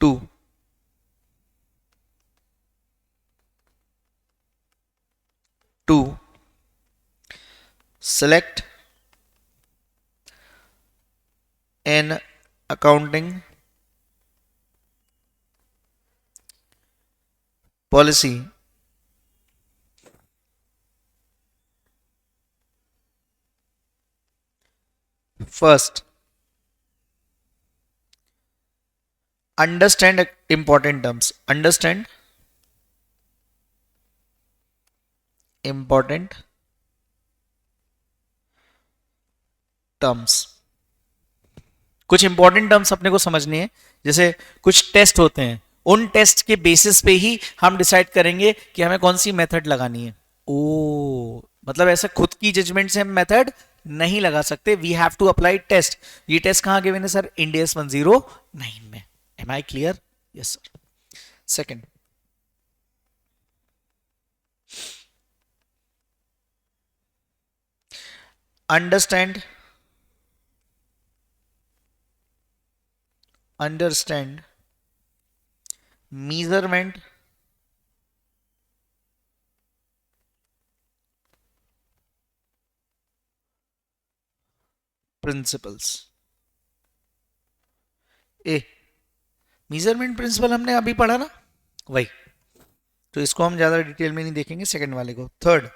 Speaker 1: 2. Select an accounting policy first, understand important terms, understand important terms. कुछ इंपॉर्टेंट टर्म्स अपने को समझनी है, जैसे कुछ टेस्ट होते हैं, उन टेस्ट के बेसिस पे ही हम डिसाइड करेंगे कि हमें कौन सी मेथड लगानी है। ओ मतलब ऐसा खुद की जजमेंट से हम मेथड नहीं लगा सकते, we have to apply test. ये टेस्ट कहां गिवन है सर? इंडेस 109 में। Am I clear? Yes sir. Second, understand measurement principles। A measurement principle हमने अभी पढ़ा ना, वही, तो इसको हम ज्यादा डिटेल में नहीं देखेंगे, सेकंड वाले को। Third,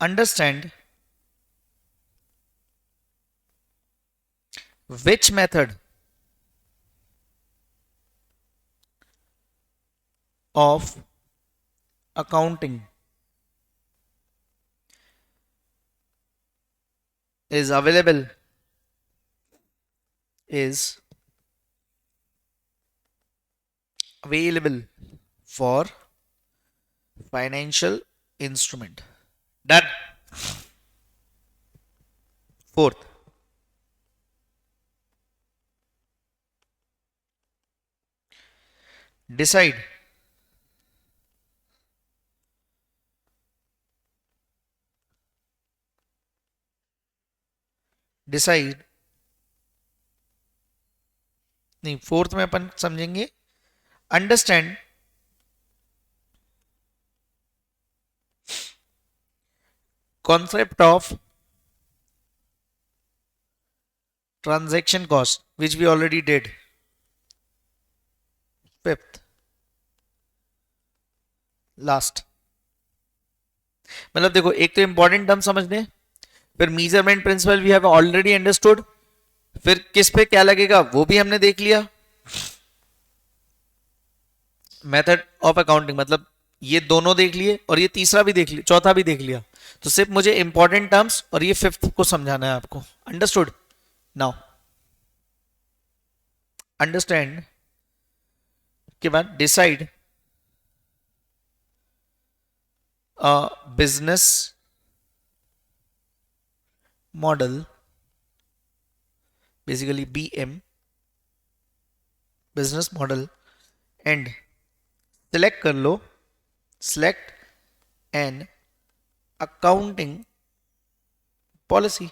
Speaker 1: understand which method of accounting is available for financial instrument। Done। Fourth, decide नहीं, फोर्थ में अपन समझेंगे understand concept of transaction cost which we already did। Fifth, last, मतलब देखो एक तो इंपॉर्टेंट टर्म समझने, फिर measurement principle we have already understood, फिर किस पे क्या लगेगा वो भी हमने देख लिया, मेथड ऑफ अकाउंटिंग मतलब ये दोनों देख लिए, और ये तीसरा भी देख लिया, चौथा भी देख लिया। तो सिर्फ मुझे इंपॉर्टेंट टर्म्स और ये फिफ्थ को समझाना है आपको। अंडरस्टूड? नाउ अंडरस्टैंड के बाद decide business model, basically BM, business model, and select कर लो, select an accounting policy.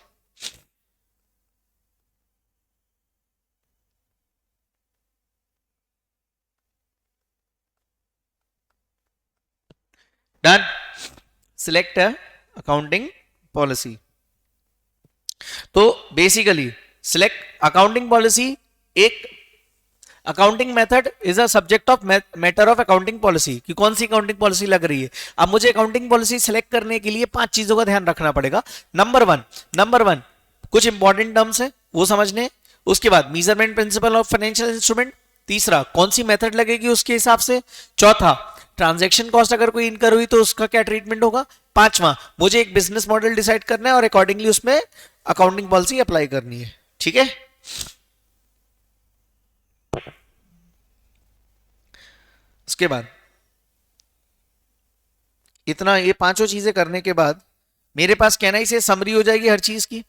Speaker 1: Done. Select accounting policy. तो बेसिकली सिलेक्ट अकाउंटिंग पॉलिसी, एक accounting method is a subject of matter of accounting policy, कि कौन सी accounting policy लग रही है। अब मुझे अकाउंटिंग पॉलिसी सिलेक्ट करने के लिए 5 चीजों का ध्यान रखना पड़ेगा। नंबर वन कुछ इंपॉर्टेंट टर्म्स है वो समझने, उसके बाद measurement principle of financial instrument, तीसरा कौन सी मेथड लगेगी उसके हिसाब से, चौथा ट्रांजैक्शन कॉस्ट अगर कोई इनकर हुई तो उसका क्या ट्रीटमेंट होगा, पांचवा मुझे एक बिजनेस मॉडल डिसाइड करना है और अकॉर्डिंगली उसमें अकाउंटिंग पॉलिसी अप्लाई करनी है। ठीक है, उसके बाद इतना ये पांचों चीजें करने के बाद मेरे पास कहना ही से समरी हो जाएगी हर चीज की,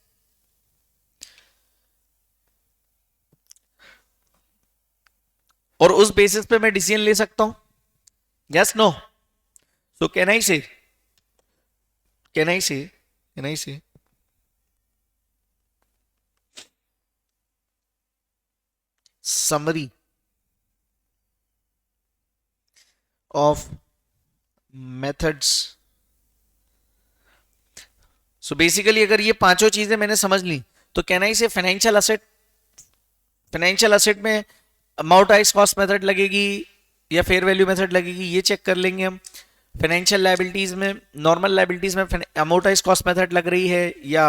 Speaker 1: और उस बेसिस पे मैं डिसीजन ले सकता हूं। Yes no? So can I say summary of methods. So basically अगर ये पांचों चीजें मैंने समझ ली तो कैन आई से फाइनेंशियल असेट में अमाउंटाइज कॉस्ट मेथड लगेगी या फेयर वैल्यू मेथड लगेगी, ये चेक कर लेंगे हम। फाइनेंशियल लायबिलिटीज में, नॉर्मल लायबिलिटीज में अमोर्टाइज कॉस्ट मेथड लग रही है या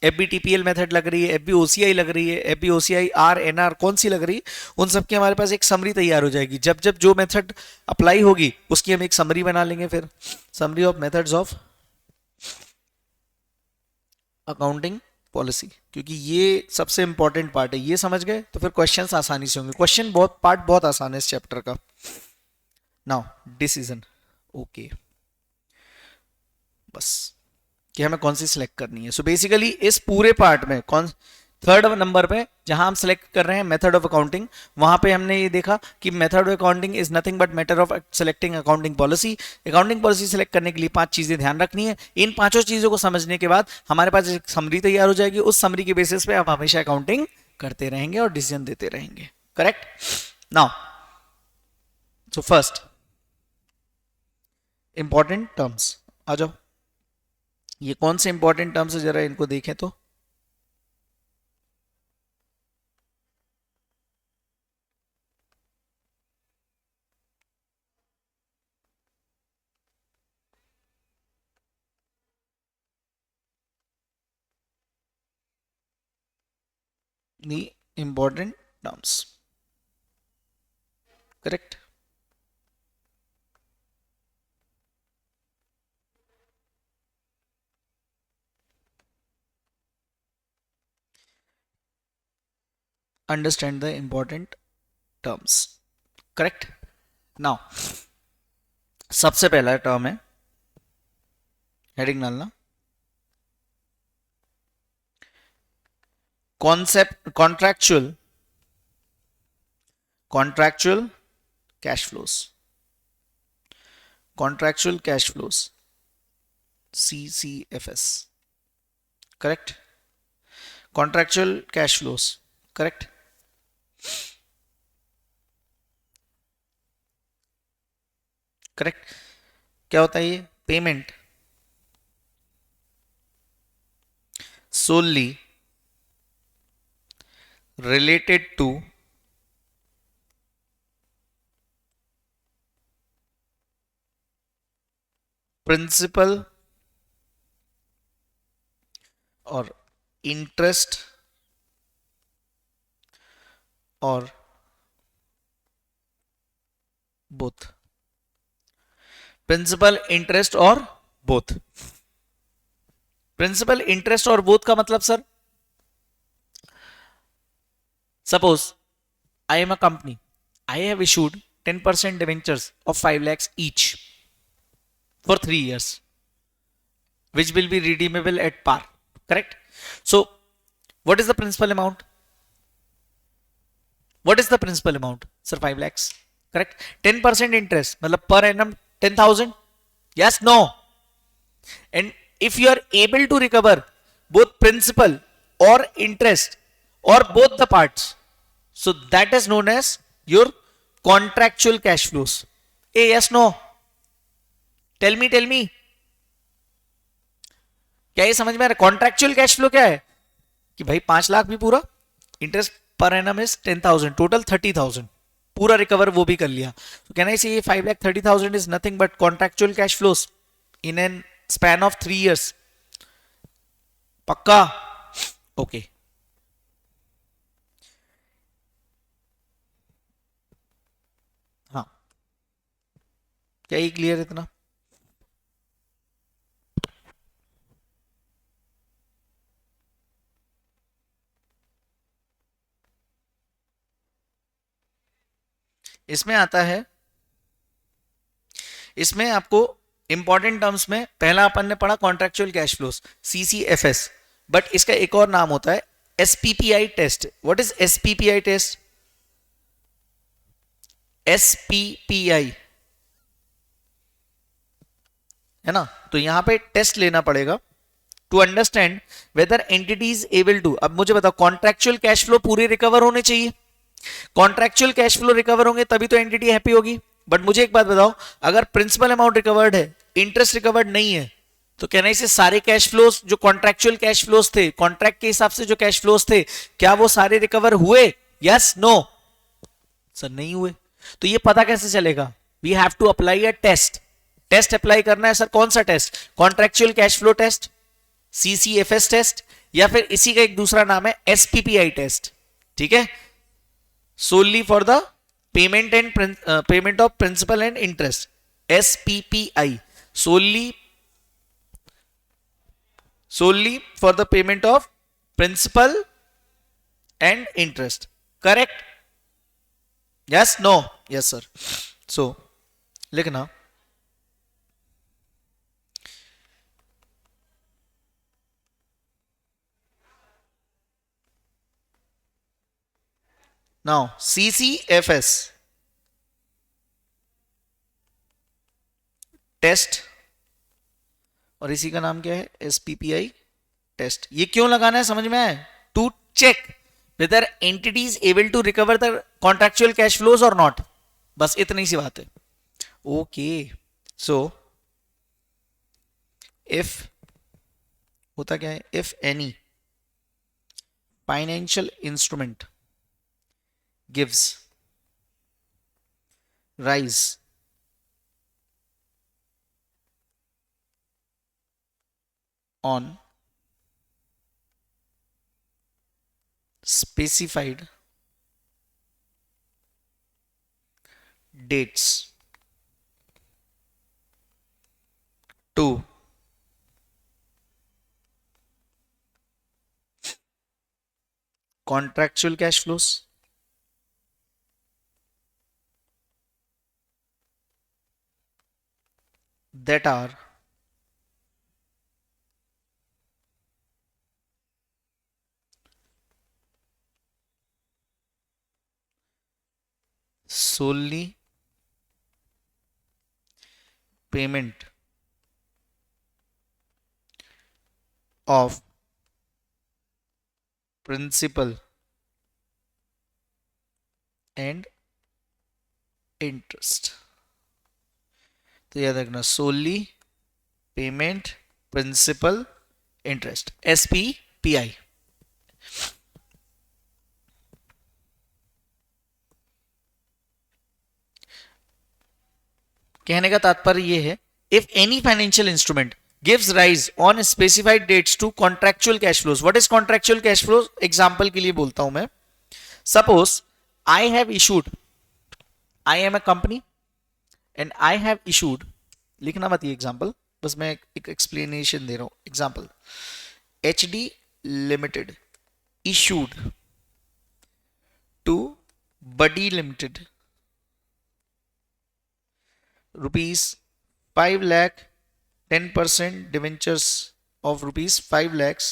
Speaker 1: एफबीटीपीएल मेथड लग रही है, एफबीओसीआई लग रही है, एफबीओसीआई आर एनआर कौन सी लग रही है, उन सब की हमारे पास एक समरी तैयार हो जाएगी। जब जब जो मेथड अप्लाई होगी उसकी हम एक समरी बना लेंगे, फिर summary of methods of accounting policy, क्योंकि ये सबसे इंपॉर्टेंट पार्ट है। ये समझ गए तो फिर क्वेश्चंस आसानी से होंगे। क्वेश्चन बहुत आसान है इस चैप्टर का। नाउ डिसीजन, ओके, बस कि हमें कौन सी सिलेक्ट करनी है। सो बेसिकली इस पूरे पार्ट में कौन थर्ड नंबर पे जहां हम सिलेक्ट कर रहे हैं मेथड ऑफ अकाउंटिंग, वहां पे हमने ये देखा कि method of accounting is nothing but matter of selecting accounting policy. Accounting policy select करने के लिए 5 चीजें ध्यान रखनी है। इन 5 चीजों को समझने के बाद हमारे पास एक समरी तैयार हो जाएगी। उस समरी के बेसिस पे आप हमेशा अकाउंटिंग करते रहेंगे और डिसीजन देते रहेंगे। Correct? Now so first important terms, आ जाओ। ये कौन से इंपॉर्टेंट टर्म्स है जरा इनको देखें तो। the important terms, correct? Understand the important terms, correct? Now सबसे पहला टर्म है, हेडिंग डालना, concept contractual cash flows, contractual cash flows, CCFS, correct? Contractual cash flows, correct? Correct? क्या होता है ये? Payment solely related to principal और interest और both, प्रिंसिपल इंटरेस्ट और बोथ। प्रिंसिपल इंटरेस्ट और बोथ का मतलब sir, suppose I am a company, I have issued 10% debentures of 5 lakhs each for 3 years which will be redeemable at par, correct? So what is the principal amount? What is the principal amount? Sir 5 lakhs, correct? 10% interest मतलब per annum 10,000, yes, no? And if you are able to recover both principal or interest or both the parts, so that is known as your contractual cash flows. Hey, yes, no? Tell me क्या ये समझ में आ रहा है? Contractual cash flow क्या है कि भाई 5 लाख भी पूरा, interest per annum is 10,000, total 30,000, पूरा रिकवर वो भी कर लिया। तो कहना है ये 5,30,000 is nothing but contractual cash flows in an span of 3 years। पक्का? ओके, हाँ, क्या ये क्लियर इतना? इसमें आता है, इसमें आपको इंपॉर्टेंट टर्म्स में पहला अपन ने पढ़ा contractual cash flows, CCFS, but इसका एक और नाम होता है SPPI test. What is SPPI test? SPPI है ना, तो यहां पे टेस्ट लेना पड़ेगा to understand whether entity is able to. अब मुझे बताओ, कॉन्ट्रैक्चुअल कैश फ्लो पूरे रिकवर होने चाहिए, कॉन्ट्रैक्चुअल कैश फ्लो रिकवर होंगे तभी तो एंटिटी हैप्पी होगी। बट मुझे एक बात बताओ, अगर प्रिंसिपल अमाउंट रिकवर्ड है, इंटरेस्ट रिकवर्ड नहीं है, तो कहना इसे सारे कैश फ्लोस जो कॉन्ट्रैक्चुअल कैश फ्लोस थे, कॉन्ट्रैक्ट के हिसाब से जो कैश फ्लोस थे, क्या वो सारे रिकवर हुए? Yes, no? सर नहीं हुए। तो ये पता कैसे चलेगा? We have to apply a test. Test apply करना है सर, कौन सा test? Contractual cash flow test, CCFS test, या फिर इसी का एक दूसरा नाम है SPPI टेस्ट, ठीक है, solely for the payment and payment of principal and interest, SPPI, solely for the payment of principal and interest. Correct? Yes? No? Yes, sir. So, लिखना now CCFS टेस्ट और इसी का नाम क्या है? SPPI test. ये क्यों लगाना है समझ में आए? To check whether entity is able to recover the contractual cash flows or not. बस इतनी सी बात है. ओके, सो इफ होता क्या है? If any financial instrument gives rise on specified dates to contractual cash flows that are solely payment of principal and interest. तो याद रखना, solely payment principal interest, SPPI. कहने का तात्पर्य यह है, if any financial instrument gives rise on specified dates to contractual cash flows. What is contractual cash flows? Example के लिए बोलता हूं मैं. Suppose I have issued, I am a company and I have issued, लिखना मत ये example, बस मैं एक एक्सप्लेनेशन दे रहा हूं. Example, HD limited issued to Buddy limited rupees 5 lakh 10% debentures of rupees 5 lakhs,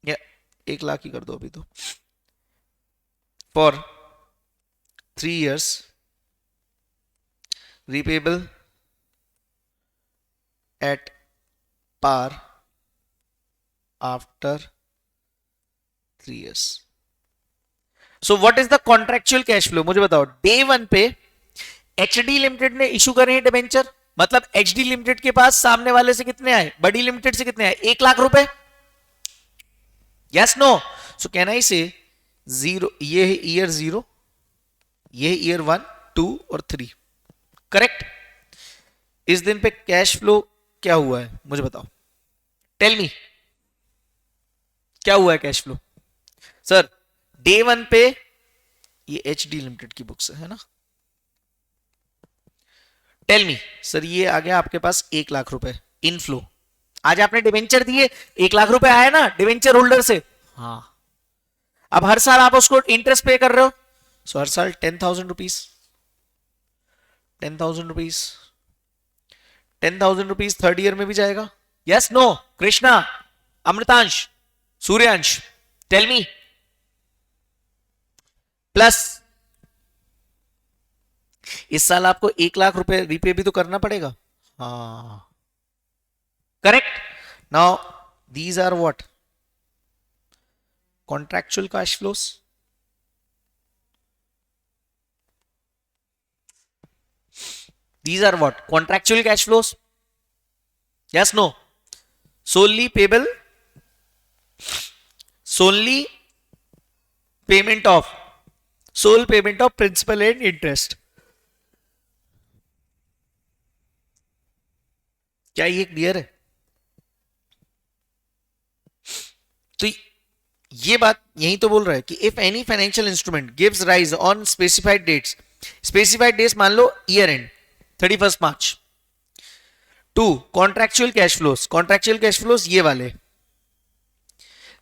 Speaker 1: या 1 लाख ही कर दो अभी तो, for 3 years repayable at par after 3 years. So what is the contractual cash flow? मुझे बताओ. डे 1 पे HD लिमिटेड ने इशू करे हैं डिबेंचर, मतलब HD लिमिटेड के पास सामने वाले से कितने आए? बड़ी लिमिटेड से कितने आए? 1 लाख रुपए. Yes no? So can I say zero, ये है ईयर 0, ये है ईयर 1 2 और 3. करेक्ट? इस दिन पे कैश फ्लो क्या हुआ है मुझे बताओ. टेल मी, क्या हुआ है कैश फ्लो? सर डे 1 पे ये HD लिमिटेड की बुक्स है ना. टेल मी सर, ये आ गया आपके पास 1 लाख रुपए इनफ्लो. आज आपने डिवेंचर दिए, 1 लाख रुपए आया ना डिवेंचर होल्डर से. हाँ, अब हर साल आप उसको इंटरेस्ट पे कर रहे हो. सो हर साल 10,000 rupees, 10,000 rupees, 10,000 rupees third year में भी जाएगा. Yes no? Krishna, Amritansh, Suryansh, tell me. Plus इस साल आपको 1 लाख रुपए रीपे भी तो करना पड़ेगा. हाँ, correct. Now these are what? Contractual cash flows. These are what? Contractual cash flows. Yes, no? Solely payable, solely payment of, sole payment of principal and interest. क्या ये क्लियर है? तो ये बात यही तो बोल रहा है कि if any financial instrument gives rise on specified dates, specified dates मान लो year end 31 March, to contractual cash flows, contractual cash flows ये वाले,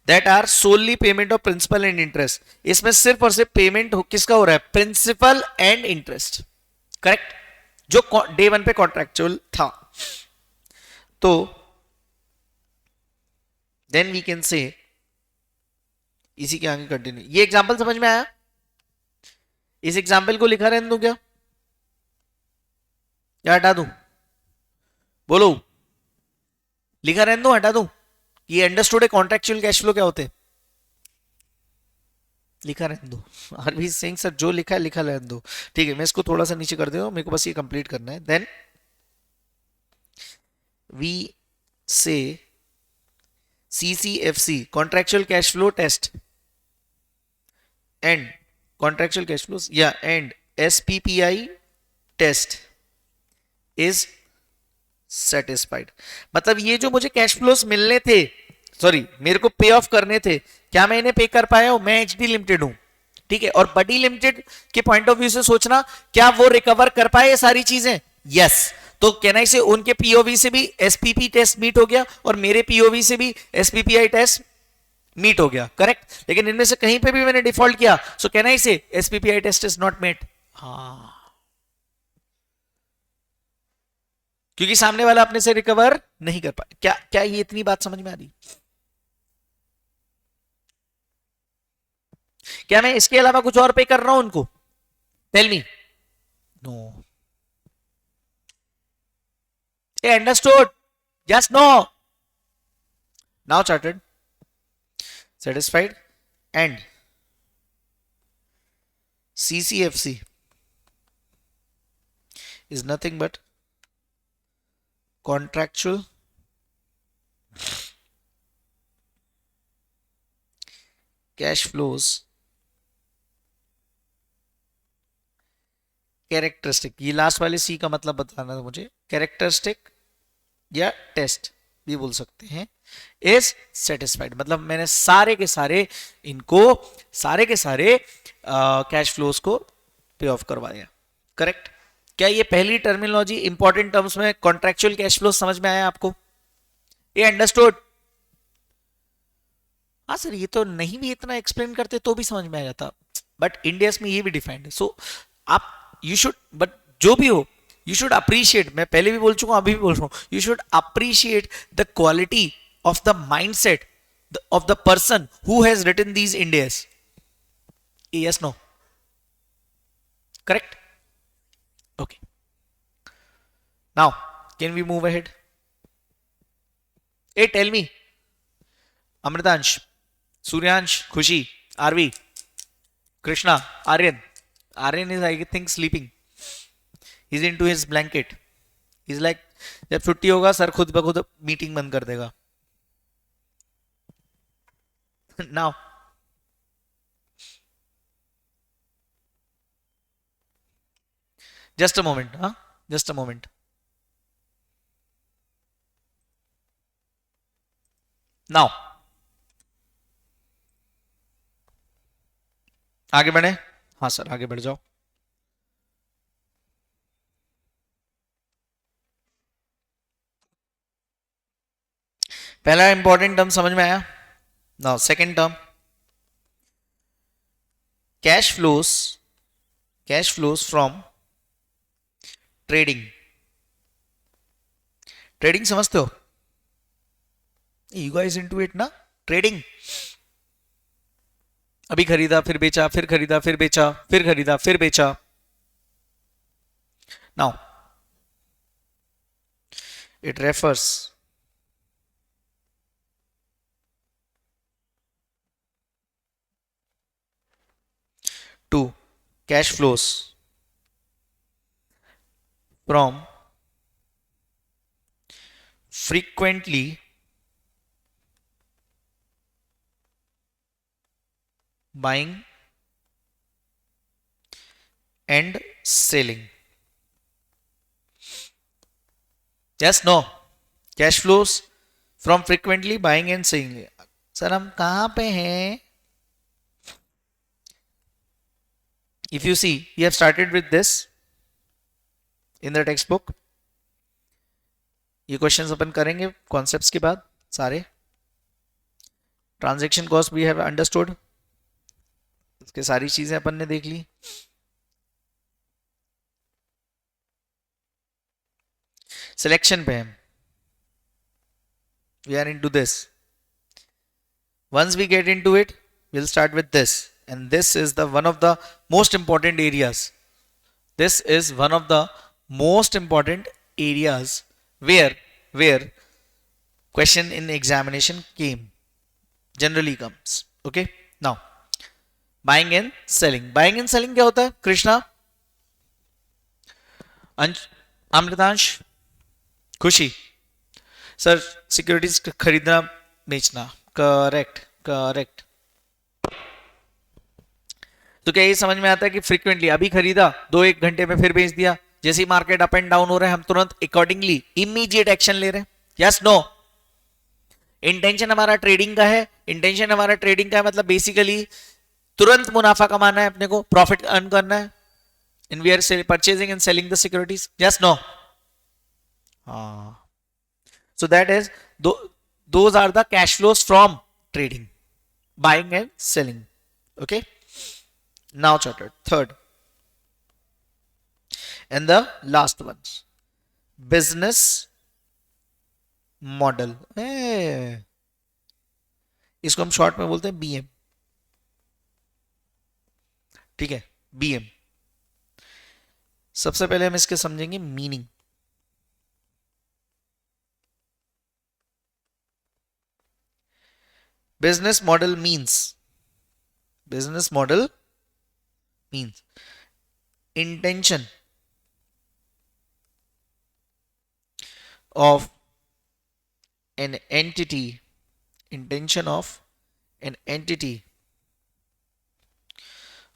Speaker 1: that are solely payment of principal and interest, इसमें सिर्फ और सिर्फ पेमेंट किसका हो रहा है? प्रिंसिपल एंड इंटरेस्ट, करेक्ट, जो डे वन पे कॉन्ट्रेक्चुअल था। तो देन वी कैन से, इसी के आगे कंटिन्यू, ये एग्जांपल समझ में आया? इस एग्जांपल को लिखा रहने दूं क्या, या हटा दूं? बोलो, लिखा रहने दूं, हटा दूं? ये अंडरस्टूड है कॉन्ट्रेक्चुअल कैश फ्लो क्या होते? लिखा रहने दो। आरवी सिंह सर जो लिखा है लिखा रहने दो, ठीक है। मैं इसको थोड़ा सा नीचे कर देता हूं, मेरे को बस ये कंप्लीट करना है। Then we say CCFC contractual cash flow test and contractual cash flow या and SPPI test is satisfied. मतलब ये जो मुझे कैश फ्लोस मिलने थे, सॉरी मेरे को पे ऑफ करने थे, क्या मैं इन्हें पे कर पाया हूं? मैं HD लिमिटेड हूं, ठीक है, और बडी लिमिटेड के पॉइंट ऑफ व्यू से सोचना, क्या वो रिकवर कर पाए ये सारी चीजें? यस। तो कहना से उनके POV से भी SPP टेस्ट मीट हो गया और मेरे POV से भी SPPI टेस्ट मीट हो गया, करेक्ट। लेकिन इनमें से कहीं पे भी मैंने डिफॉल्ट किया, सो कहना से SPPI test is not met. हाँ, क्योंकि सामने वाला अपने से रिकवर नहीं कर पाया। क्या क्या ये इतनी बात समझ में आ रही? क्या मैं इसके अलावा कुछ और पे कर रहा हूं उनको? Tell me. No. A understood? Yes, no? Now charted, satisfied, and CCFC is nothing but contractual cash flows characteristic. ये लास्ट वाले C का मतलब बताना था मुझे, कैरेक्टरिस्टिक या टेस्ट भी बोल सकते हैं, इज सेटिस्फाइड। मतलब मैंने सारे के सारे इनको, सारे के सारे कैश फ्लोज को पे ऑफ करवा दिया, करेक्ट। क्या ये पहली टर्मिनोलॉजी इंपॉर्टेंट टर्म्स में कॉन्ट्रेक्चुअल कैश फ्लो समझ में आया आपको? ये अंडरस्टूड? हाँ सर, ये तो नहीं भी इतना एक्सप्लेन करते तो भी समझ में आ जाता, बट इंडियस में ये भी डिफाइंड है। सो आप यू शुड, बट जो भी हो, यू शुड अप्रिशिएट, मैं पहले भी बोल चुका हूं अभी भी बोल रहा हूं, you should appreciate the quality of the mindset of the person who has written these Ind ASs. Yes, no? Correct? Okay, now can we move ahead? Ah tell me, Amritansh, Suryansh, Khushi, Aarvi, Krishna, Aryan. Aryan is I think sleeping, is into his blanket, is like जब छुट्टी होगा sir खुद ब खुद meeting बंद कर देगा। Now just a moment, हाँ जस्ट अ मोमेंट। नाउ आगे बढ़े? हाँ सर आगे बढ़ जाओ। पहला इंपॉर्टेंट टर्म समझ में आया? Now second term, cash flows, cash flows from trading. Trading समझते हो? यू गाइस इनटू इट ना? ट्रेडिंग, अभी खरीदा फिर बेचा, फिर खरीदा फिर बेचा, फिर खरीदा फिर बेचा। Now it refers to cash flows from frequently buying and selling. Yes, no? Cash flows from frequently buying and selling. Sir हम कहां पे हैं? If you see you have started with this in the textbook. ये questions अपन करेंगे concepts के बाद सारे। Transaction cost we have understood, इसके सारी चीजें अपन ने देख ली। सिलेक्शन पे हम we are into this. Once we get into it, we'll start with this, and this is the one of the most important areas. This is one of the most important areas where question in examination generally comes. Okay, now buying and selling. Buying and selling क्या होता है कृष्णा? अमृतांश, खुशी? Sir securities खरीदना बेचना। Correct correct. तो क्या ये समझ में आता है कि फ्रीक्वेंटली अभी खरीदा 2-1 घंटे में फिर बेच दिया, जैसे ही मार्केट अप एंड डाउन हो रहा है हम तुरंत अकॉर्डिंगली इमीडिएट एक्शन ले रहे हैं? Yes no? इंटेंशन हमारा ट्रेडिंग का है, इंटेंशन हमारा ट्रेडिंग का है मतलब बेसिकली तुरंत मुनाफा कमाना है, अपने को प्रॉफिट अर्न करना है। In we are purchasing and selling the securities. Yes no? हाँ। So that is those are the cash flows from trading, buying and selling. Okay. Now chapter third and the last one, business model. इसको हम short में बोलते हैं BM। ठीक है, BM। सबसे पहले हम इसके समझेंगे meaning. Business model means intention of an entity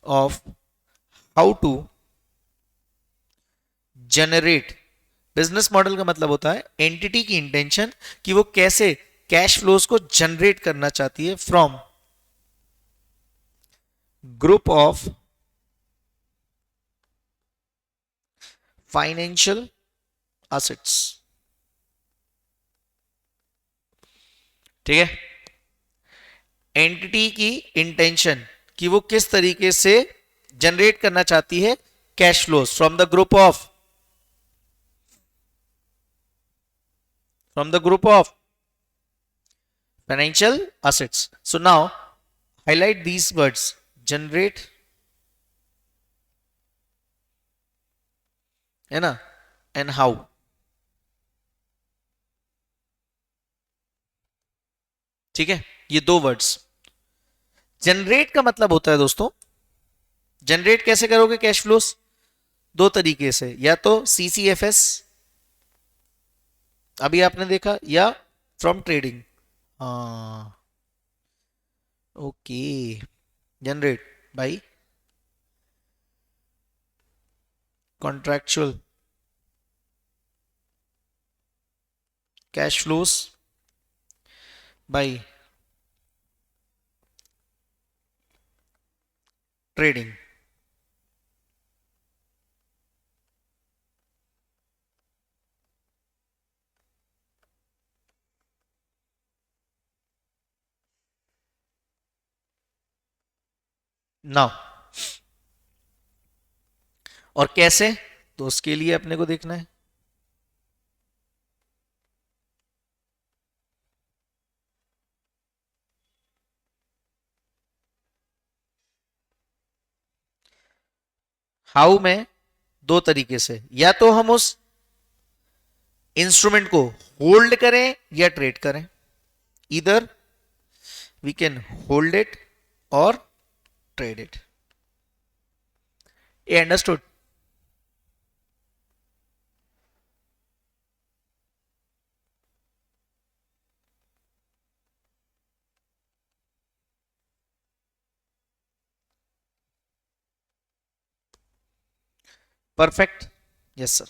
Speaker 1: of how to generate। Business model का मतलब होता है एंटिटी की इंटेंशन कि वो कैसे कैश फ्लोज को जनरेट करना चाहती है from group of financial assets. ठीक है, एंटिटी की इंटेंशन कि वो किस तरीके से जनरेट करना चाहती है cash flows from the group of financial assets. So now highlight these words: generate, है ना, and how। ठीक है, ये दो वर्ड्स। जनरेट का मतलब होता है दोस्तों, जनरेट कैसे करोगे कैश फ्लोस? दो तरीके से, या तो CCFS अभी आपने देखा, या फ्रॉम ट्रेडिंग। हाँ, okay. Generate by contractual cash flows by trading. Now और कैसे, तो उसके लिए अपने को देखना है हाउ में दो तरीके से, या तो हम उस इंस्ट्रूमेंट को होल्ड करें या ट्रेड करें। इधर वी कैन होल्ड इट और ट्रेड इट। ये understood? Perfect. Yes sir.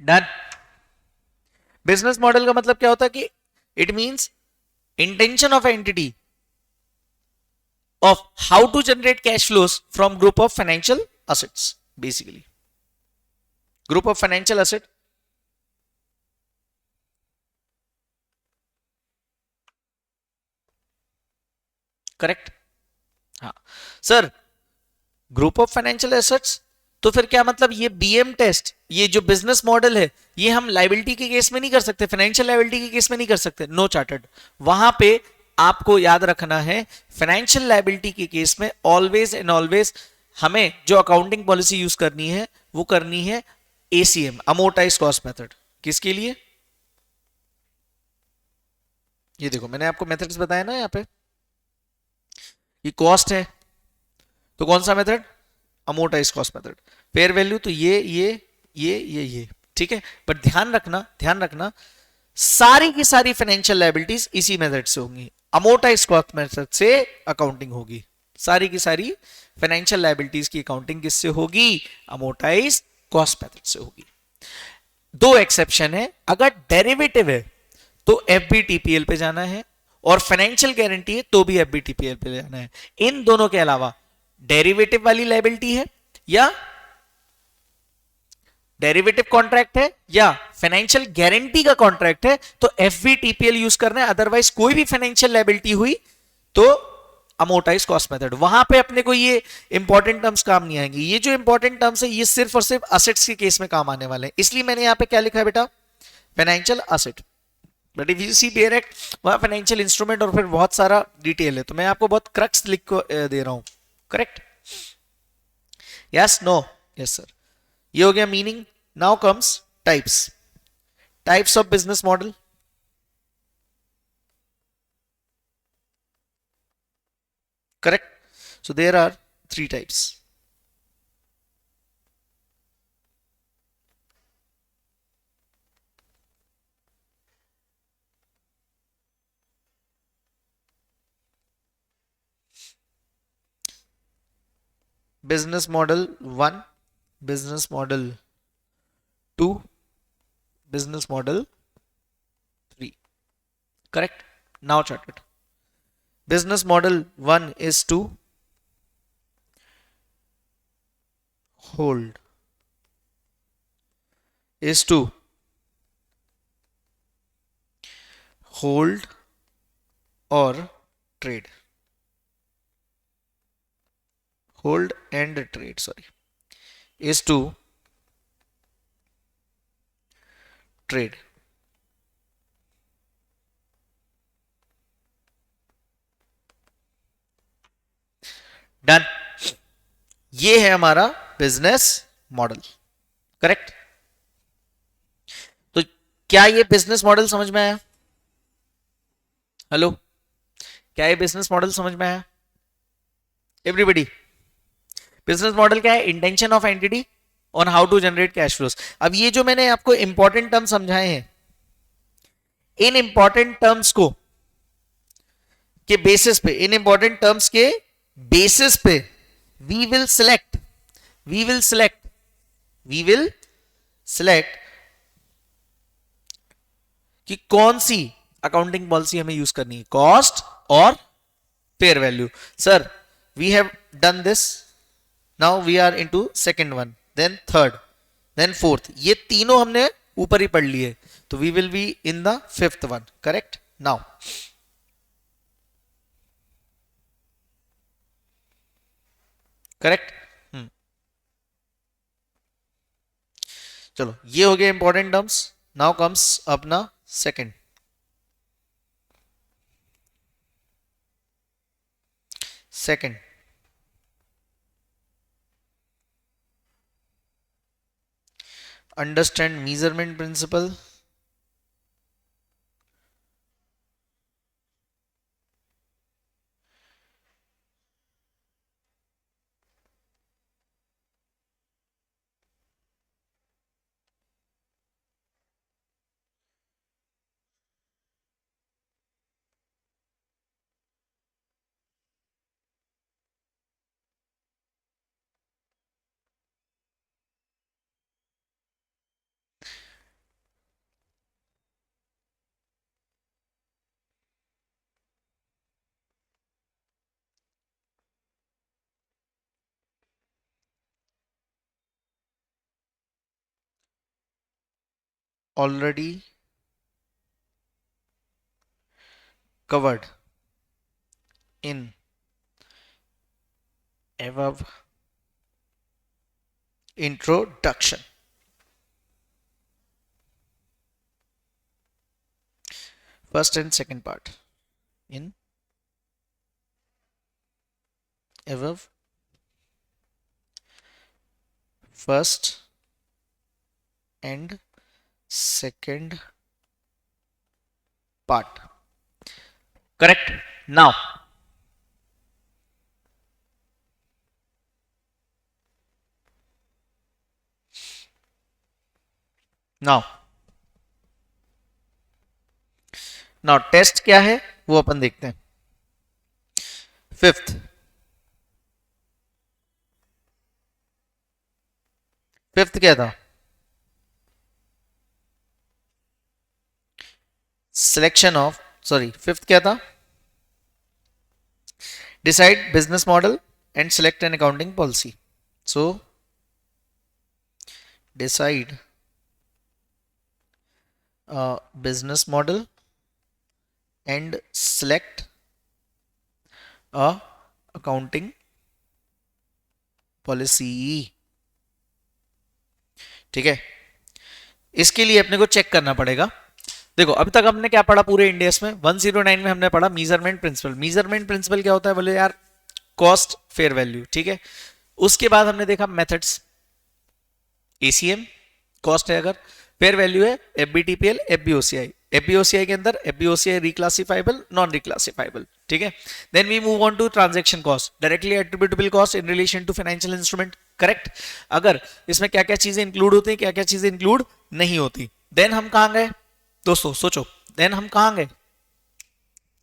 Speaker 1: Done. Business model का मतलब क्या होता है कि it means intention of entity of how to generate cash flows from group of financial assets, basically group of financial asset। Correct. हाँ sir, group of financial assets, तो फिर क्या मतलब ये बीएम टेस्ट, ये जो बिजनेस मॉडल है, ये हम लाइबिलिटी के केस में नहीं कर सकते, फाइनेंशियल लाइबिलिटी के केस में नहीं कर सकते, नो चार्टर्ड। वहां पे आपको याद रखना है, फाइनेंशियल लाइबिलिटी के केस में ऑलवेज एंड ऑलवेज हमें जो अकाउंटिंग पॉलिसी यूज करनी है वो करनी है एसीएम, अमोर्टाइज कॉस्ट मेथड। किसके लिए? ये देखो मैंने आपको मेथड्स बताया ना यहाँ पे, ये कॉस्ट है तो कौन सा method? Amortise cost method. Fair value तो ये, ठीक है। पर ध्यान रखना सारी की सारी फाइनेंशियल लायबिलिटीज इसी मेथड से होंगी, अमोर्टाइज कॉस्ट मेथड से अकाउंटिंग होगी। सारी की सारी फाइनेंशियल लायबिलिटीज की अकाउंटिंग किससे होगी? अमोर्टाइज कॉस्ट मेथड से होगी। दो एक्सेप्शन है, अगर डेरिवेटिव है तो एफबीटीपीएल पे जाना है, और फाइनेंशियल गारंटी है तो भी एफबीटीपीएल पे जाना है। इन दोनों के अलावा डेरिवेटिव वाली लायबिलिटी है या डेरिवेटिव कॉन्ट्रैक्ट है या फाइनेंशियल गारंटी का कॉन्ट्रैक्ट है तो एफबीटीपीएल यूज करना है। अदरवाइज कोई भी फाइनेंशियल लायबिलिटी हुई तो अमोर्टाइज कॉस्ट मेथड। वहां पे अपने को ये इंपॉर्टेंट टर्म्स काम नहीं आएंगे, ये जो इंपॉर्टेंट टर्म्स है ये सिर्फ और सिर्फ असेट्स के केस में काम आने वाले हैं। इसलिए मैंने यहां पे क्या लिखा है बेटा? Financial asset. But if you see bare act, वहां फाइनेंशियल इंस्ट्रूमेंट और फिर बहुत सारा डिटेल है, तो मैं आपको बहुत क्रक्स लिख को दे रहा हूं। Correct? Yes, no? Yes sir. ये हो गया meaning. Now comes types of business model. Correct? So there are three types. Business model one, business model two, business model three. Correct? Now charted. Business model 1 is to hold, is to hold or trade, hold and trade, sorry, is to trade. Done. ये है हमारा business model. Correct? तो क्या ये business model समझ में आया? Hello, क्या ये बिजनेस मॉडल समझ में आया एवरीबडी? बिजनेस मॉडल क्या है? Intention of entity on how to generate cash flows. अब ये जो मैंने आपको इंपॉर्टेंट टर्म समझाए हैं, इन इंपॉर्टेंट टर्म्स को के बेसिस पे, इन इंपॉर्टेंट टर्म्स के बेसिस पे we will select we will select we will select कि कौन सी अकाउंटिंग पॉलिसी हमें यूज करनी है, कॉस्ट और fair value. Sir, we have done this, now we are into second one, then third, then fourth. ये तीनों हमने ऊपर ही पढ़ लिए, तो we will be in the fifth one. Correct? Now correct? चलो, ये हो गया इंपॉर्टेंट टर्म्स। नाउ कम्स अपना second. Second, understand measurement principle, already covered in above introduction. First and second part in above first and second part. Correct. Now now now test क्या है वो अपन देखते हैं. फिफ्थ क्या था? सिलेक्शन ऑफ, सॉरी, फिफ्थ क्या था? Decide business model and select an accounting policy. So decide business model and select a accounting policy. ठीक है, इसके लिए अपने को चेक करना पड़ेगा. देखो अभी तक हमने क्या पढ़ा पूरे इंडियस में? 109 में हमने पढ़ा मेजरमेंट प्रिंसिपल. मेजरमेंट प्रिंसिपल क्या होता है? बोले यार कॉस्ट फेयर वैल्यू. ठीक है, उसके बाद हमने देखा मेथड्स. एसीएम कॉस्ट है, अगर फेयर वैल्यू है एफबीटीपीएल, एफबीओसीआई. एफबीओसीआई के अंदर एफबीओसीआई रिक्लासिफाइबल, नॉन रिक्लासिफाइबल. ठीक है, then we move on to transaction cost, directly attributable cost in relation to financial instrument. Correct. अगर इसमें क्या क्या चीजें इंक्लूड होती हैं, क्या क्या चीजें इंक्लूड नहीं होती. देन हम कहां गए दोस्तों? सोचो, देन हम कहां गए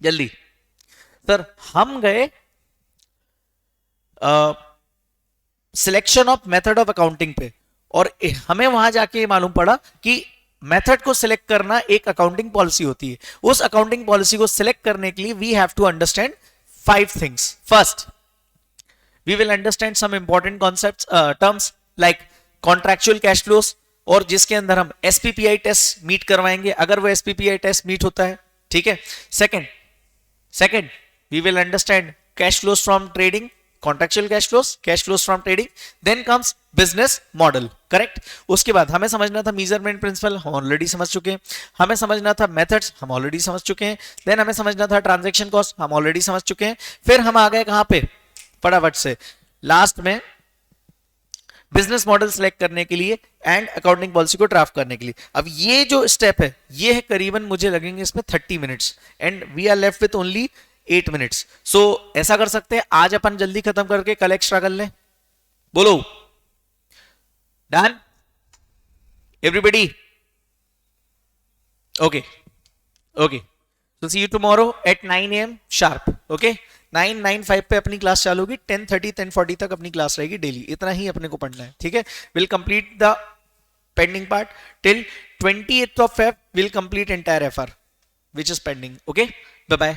Speaker 1: जल्दी? सर हम गए selection of method of accounting पे, और हमें वहां जाके मालूम पड़ा कि मेथड को सिलेक्ट करना एक अकाउंटिंग पॉलिसी होती है. उस अकाउंटिंग पॉलिसी को सिलेक्ट करने के लिए we have to understand 5 things. First, we will understand some important concepts, terms like contractual cash flows, और जिसके अंदर हम एसपीपीआई टेस्ट मीट करवाएंगे अगर वो एसपीपीआई टेस्ट मीट होता है. ठीक है. Second we will understand cash flows from trading, contractual cash flows from trading. Then comes business model. Correct. उसके बाद हमें समझना था मेजरमेंट प्रिंसिपल, हम ऑलरेडी समझ चुके हैं. हमें समझना था मेथड्स, हम ऑलरेडी समझ चुके हैं. देन हमें समझना था ट्रांजैक्शन कॉस्ट, हम ऑलरेडी समझ चुके हैं. फिर हम आ गए कहां पे? फटाफट से लास्ट में बिजनेस मॉडल सेलेक्ट करने के लिए एंड अकाउंटिंग पॉलिसी को ड्राफ्ट करने के लिए. अब ये जो स्टेप है ये है करीबन मुझे लगेंगे इसमें 30 minutes, and we are left with only 8 minutes. So ऐसा कर सकते हैं, आज अपन जल्दी खत्म करके कल एक्स्ट्रा कर लें. बोलो done everybody? Okay okay. So see you tomorrow at 9 AM sharp. Okay, 9:05 पे अपनी क्लास चालू होगी. 10:30 10:40 तक अपनी क्लास रहेगी डेली. इतना ही अपने को पढ़ना है. ठीक है. We'll complete the pending part till 28th of Feb. We'll complete entire FR which is pending. Okay, bye bye.